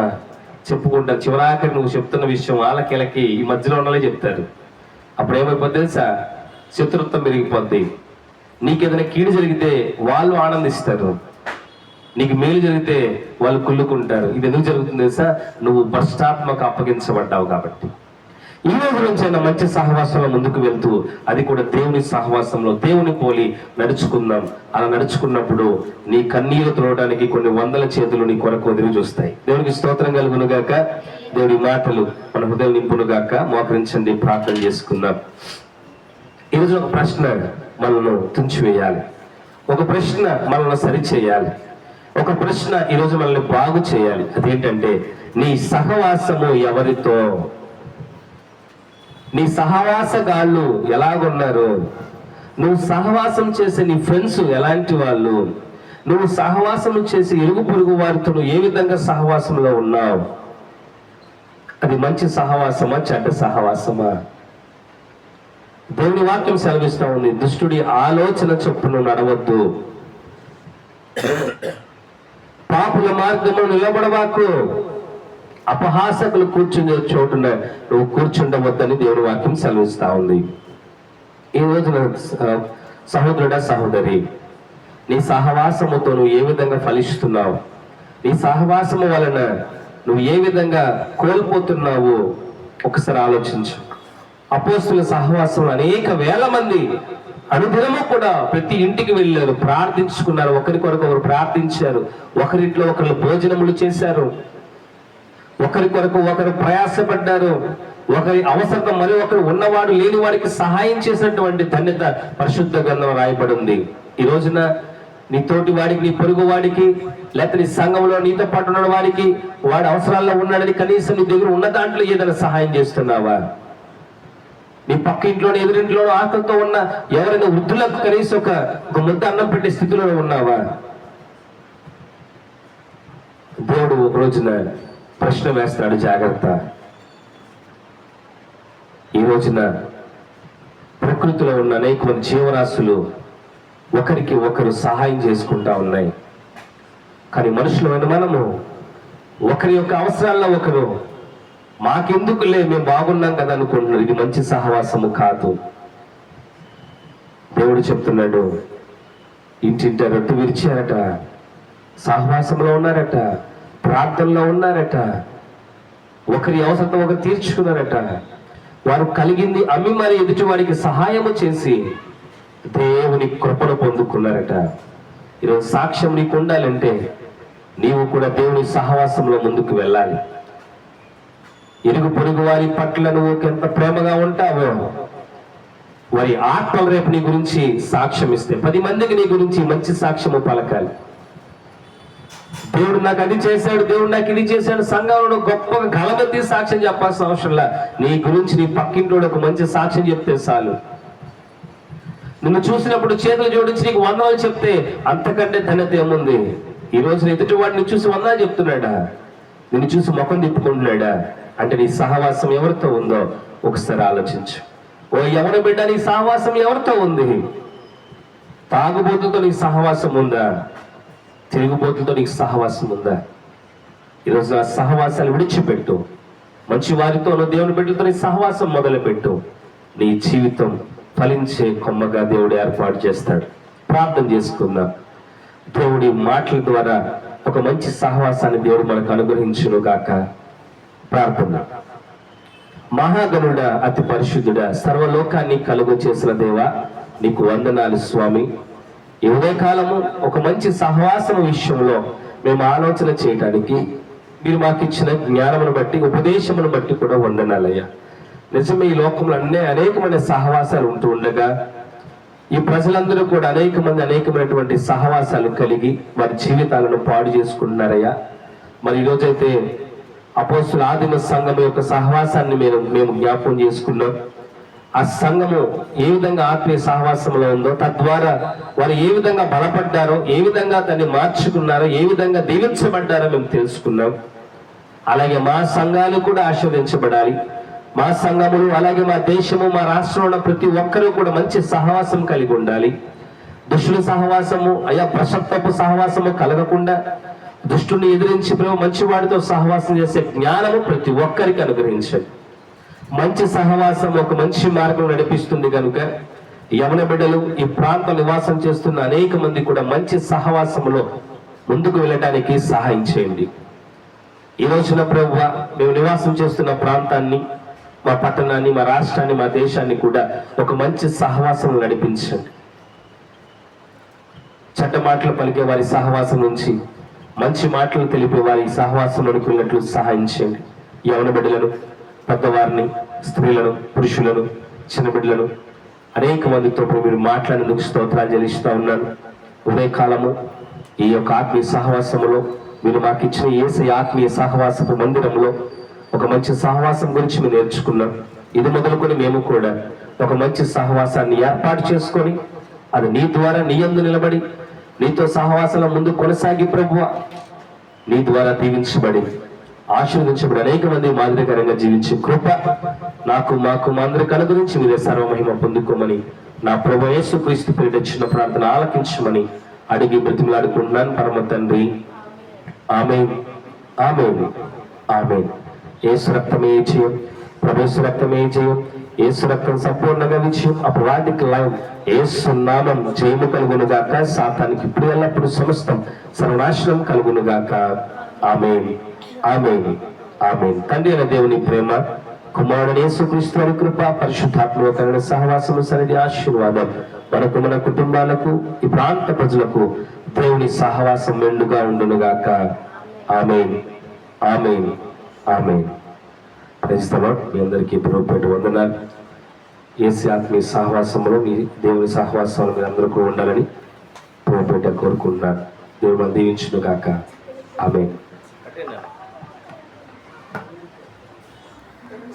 S1: చెప్పుకుంటా. చివరాఖరి నువ్వు చెప్తున్న విషయం వాళ్ళకి ఈ మధ్యలో ఉన్నలే చెప్తారు. అప్పుడు ఏమైపోద్ది తెలుసా? శత్రుత్వం పెరిగిపోద్ది. నీకేదైనా కీడు జరిగితే వాళ్ళు ఆనందిస్తారు, నీకు మేలు జరిగితే వాళ్ళు కుళ్ళుకుంటారు. ఇది ఎందుకు జరుగుతుంది తెలుసా? నువ్వు భ్రష్టాత్మక అప్పగించబడ్డావు కాబట్టి. ఈ రోజు నుంచైనా మంచి సహవాసంలో ముందుకు వెళ్తూ, అది కూడా దేవుని సహవాసంలో దేవుని పోలి నడుచుకుందాం. అలా నడుచుకున్నప్పుడు నీ కన్నీరు త్రోవడానికి కొన్ని వందల చేతులు నీ కొరకు ఎదురు చూస్తాయి. దేవునికి స్తోత్రం కలుగును గాక. దేవుని మాటలు మన హృదయం నింపును గాక. మోకరించండి, ప్రార్థన చేసుకుందాం. ఈరోజు ఒక ప్రశ్న మనల్ని తుంచివేయాలి, ఒక ప్రశ్న మనల్ని సరిచేయాలి, ఒక ప్రశ్న ఈరోజు మనల్ని బాగు చేయాలి. అదేంటంటే, నీ సహవాసము ఎవరితో? నీ సహవాసగాళ్ళు ఎలాగున్నారు, నువ్వు సహవాసం చేసే నీ ఫ్రెండ్స్ ఎలాంటి వాళ్ళు, నువ్వు సహవాసం చేసి ఇరుగు పొరుగు వారితో ఏ విధంగా సహవాసంలో ఉన్నావు? అది మంచి సహవాసమా, చెడ్డ సహవాసమా? దేవుని వాక్యం సెలవిస్తా ఉంది, దుష్టుడి ఆలోచన చొప్పున నడవద్దు, పాపుల మార్గంలో నిలబడవాకు, అపహాసకులు కూర్చునే చోటున నువ్వు కూర్చుండవద్దని దేవుని వాక్యం సెలవిస్తా ఉంది. ఈ రోజున సహోదరుడా, సహోదరి, నీ సహవాసముతో నువ్వు ఏ విధంగా ఫలిస్తున్నావు? నీ సహవాసము వలన నువ్వు ఏ విధంగా కోల్పోతున్నావు? ఒకసారి ఆలోచించు. అపోస్తుల సహవాసం అనేక వేల మంది అనుదినము కూడా ప్రతి ఇంటికి వెళ్ళారు, ప్రార్థించుకున్నారు, ఒకరి కొరకు ఒకరు ప్రార్థించారు, ఒకరింట్లో ఒకరు భోజనములు చేశారు, ఒకరి కొరకు ఒకరు ప్రయాసపడ్డారు, ఒకరి అవసరం మరి ఒకరు ఉన్నవాడు లేని వాడికి సహాయం చేసినటువంటి ధన్యత పరిశుద్ధ గ్రంథం రాయబడి ఉంది. ఈ రోజున నీ తోటి వాడికి, నీ పొరుగు వాడికి, లేకపోతే నీ సంఘంలో నీతో పాటు ఉన్న వాడికి, వాడు అవసరాల్లో ఉన్నాడని కనీసం నీ దగ్గర ఉన్న దాంట్లో ఏదైనా సహాయం చేస్తున్నావా? నీ పక్క ఇంట్లోనూ ఎదురింట్లోనూ ఆకలితో ఉన్న ఎవరైనా వృద్ధులకు కనీసం ఒక ముద్ద అన్నం పెట్టే స్థితిలో ఉన్నావా? దేవుడు ఒక రోజున ప్రశ్న వేస్తాడు, జాగ్రత్త. ఈ రోజున ప్రకృతిలో ఉన్న అనేక మంది జీవరాశులు ఒకరికి ఒకరు సహాయం చేసుకుంటా ఉన్నాయి. కానీ మనుషులమైన మనము ఒకరి యొక్క అవసరాల్లో ఒకరు, మాకెందుకులే మేము బాగున్నాం కదా అనుకుంటున్నారు. ఇది మంచి సహవాసము కాదు. దేవుడు చెప్తున్నాడు, ఇంటింట రొట్టె విరిచారట, సహవాసంలో ఉన్నారట, ప్రార్థనలో ఉన్నారట, ఒకరి అవసరం ఒకరు తీర్చుకున్నారట, వారు కలిగింది అమ్మి మరి ఎదుటి వారికి సహాయము చేసి దేవుని కృపను పొందుకున్నారట. ఈరోజు సాక్ష్యం నీకు ఉండాలంటే నీవు కూడా దేవుని సహవాసంలో ముందుకు వెళ్ళాలి. ఇరుగు పొరుగు వారి పట్ల నువ్వు ఎంత ప్రేమగా ఉంటావో వారి ఆత్మలు రేపు నీ గురించి సాక్ష్యం ఇస్తే 10 మందికి నీ గురించి మంచి సాక్ష్యము పలకాలి. దేవుడు నాకు అది చేశాడు, దేవుడు నాకు ఇది చేశాడు, సంఘంలో గొప్పగా గలమెత్తి సాక్ష్యం చెప్పాల్సిన అవసరంలా నీ గురించి నీ పక్కింటోడు ఒక మంచి సాక్ష్యం చెప్తే చాలు. నిన్ను చూసినప్పుడు చేతులు జోడించి నీకు వందనాలు చెప్తే అంతకంటే ధన్యత ఏముంది? ఈ రోజు ఎదుటి వాడిని చూసి వందనాలు చెప్తున్నాడా? నిన్ను చూసి ముఖం తిప్పుకుంటున్నాడా? అంటే నీ సహవాసం ఎవరితో ఉందో ఒకసారి ఆలోచించు. ఓ ఎవరి బిడ్డ, నీ సహవాసం ఎవరితో ఉంది? తాగుబోతుతో నీకు సహవాసం ఉందా? తిరుగుబోతుతో నీకు సహవాసం ఉందా? ఈరోజు ఆ సహవాసాలు విడిచిపెట్టు. మంచి వారితోనూ దేవుని బిడ్డలతో నీ సహవాసం మొదలుపెట్టు. నీ జీవితం ఫలించే కొమ్మగా దేవుడు ఏర్పాటు చేస్తాడు. ప్రార్థన చేసుకుందాం. దేవుడి మాటల ద్వారా ఒక మంచి సహవాసాన్ని దేవుడు మనకు అనుగ్రహించును గాక. ప్రార్థన. మహాగణుడా, అతి పరిశుద్ధుడా, సర్వలోకాన్ని కలుగు చేసిన దేవా, నీకు వందనాలు స్వామి. ఈ ఉదయకాలము ఒక మంచి సహవాసం విషయంలో మేము ఆలోచన చేయడానికి మీరు మాకు ఇచ్చిన జ్ఞానమును బట్టి, ఉపదేశమును బట్టి కూడా వందనాలయ్యా. నిజమే, ఈ లోకంలో అనేకమైన సహవాసాలు ఉంటూ ఉండగా ఈ ప్రజలందరూ కూడా అనేకమైనటువంటి సహవాసాలు కలిగి వారి జీవితాలను పాడు చేసుకుంటున్నారయ్యా. మరి ఈరోజైతే అపోస్తుల ఆదిమ సంఘం యొక్క సహవాసాన్ని మేము జ్ఞాపకం చేసుకున్నాం. ఆ సంఘము ఏ విధంగా ఆత్మీయ సహవాసంలో ఉందో, తద్వారా వారు ఏ విధంగా బలపడ్డారో, ఏ విధంగా దాన్ని మార్చుకున్నారో, ఏ విధంగా దీవించబడ్డారో మేము తెలుసుకున్నాం. అలాగే మా సంఘాలు కూడా ఆశీర్వదించబడాలి. మా సంఘములు, అలాగే మా దేశము, మా రాష్ట్రంలో ప్రతి ఒక్కరూ కూడా మంచి సహవాసం కలిగి ఉండాలి. దుష్టుల సహవాసము, ప్రసక్తపు సహవాసము కలగకుండా దుష్టుని ఎదిరించి మంచివాడితో సహవాసం చేసే జ్ఞానము ప్రతి ఒక్కరికి అనుగ్రహించండి. మంచి సహవాసం ఒక మంచి మార్గం నడిపిస్తుంది కనుక యవన బిడ్డలు, ఈ ప్రాంతం నివాసం చేస్తున్న అనేక మంది కూడా మంచి సహవాసములో ముందుకు వెళ్ళడానికి సహాయం చేయండి. ఈ రోజున ప్రభువా, మేము నివాసం చేస్తున్న ప్రాంతాన్ని, మా పట్టణాన్ని, మా రాష్ట్రాన్ని, మా దేశాన్ని కూడా ఒక మంచి సహవాసం నడిపించండి. చెడ్డ మాటలు పలికే వారి సహవాసం నుంచి మంచి మాటలు తెలిపే వారి సహవాసంలోకి వెళ్ళినట్లు సహాయం చేయండి. యవన బిడ్డలను, పెద్దవారిని, స్త్రీలను, పురుషులను, చిన్న బిడ్డలను అనేక మందితో మీరు మాట్లాడేందుకు స్తోత్రాలు చెల్లిస్తూ ఉన్నాను. ఉదయకాలము ఈ యొక్క ఆత్మీయ సహవాసములో మీరు మాకు ఇచ్చిన యేసయ్య ఆత్మీయ సహవాసపు మందిరంలో ఒక మంచి సహవాసం గురించి మేము నేర్చుకున్నాం. ఇది మొదలుకొని మేము కూడా ఒక మంచి సహవాసాన్ని ఏర్పాటు చేసుకొని అది నీ ద్వారా నీ యందు నిలబడి నీతో సహవాసంలో ముందు కొనసాగి ప్రభువా నీ ద్వారా దీవించబడి ఆశీర్వదించబడి అనేక మంది మాదిరికరంగా జీవించే కృప నాకు మాకు మా అందరికి అనుగురించి మీరే సర్వమహిమ పొందుకోమని నా ప్రభు యేసుక్రీస్తు పేరిట చిన్న ప్రార్థన ఆలకించమని అడిగి బ్రతిమలాడుకుంటున్నాను పరమ తండ్రి. ఆమేన్, ఆమేన్, ఆమేన్. యేసు రక్తమే జయం, ప్రభు రక్తమే జయం, యేసు రక్తం సంపూర్ణంగా విజయం, అపవాదికి లయం, యేసు నామం జయము కలుగును గాక. సాతానికి ఇప్పుడు ఎల్లప్పుడు సమస్తం సర్వనాశనం కలుగును గాక. ఆమేన్, ఆమేన్, ఆమేన్. తండ్రి అయిన దేవుని ప్రేమ, కుమారుడు యేసుక్రీస్తు వారి కృప, పరిశుద్ధాత్మ కరుణ సహవాసము సన్నిధి ఆశీర్వాదం మనకు మన కుటుంబాలకు ఈ ప్రాంత ప్రజలకు దేవుని సహవాసం మెండుగా ఉండును గాక. ఆమేన్, ఆమేన్, ఆమేన్. ప్రైజ్-ద-లార్డ్. మీ అందరికీ ప్రభుపేట వందనాలు. యేసు ఆత్మీయ సహవాసంలో మీ దేవుని సహవాసంలో మీరు అందరూ కూడా ఉండాలని ప్రభుపేట కోరుకుంటున్నాను. దేవుడు దీవించును గాక. ఆమేన్.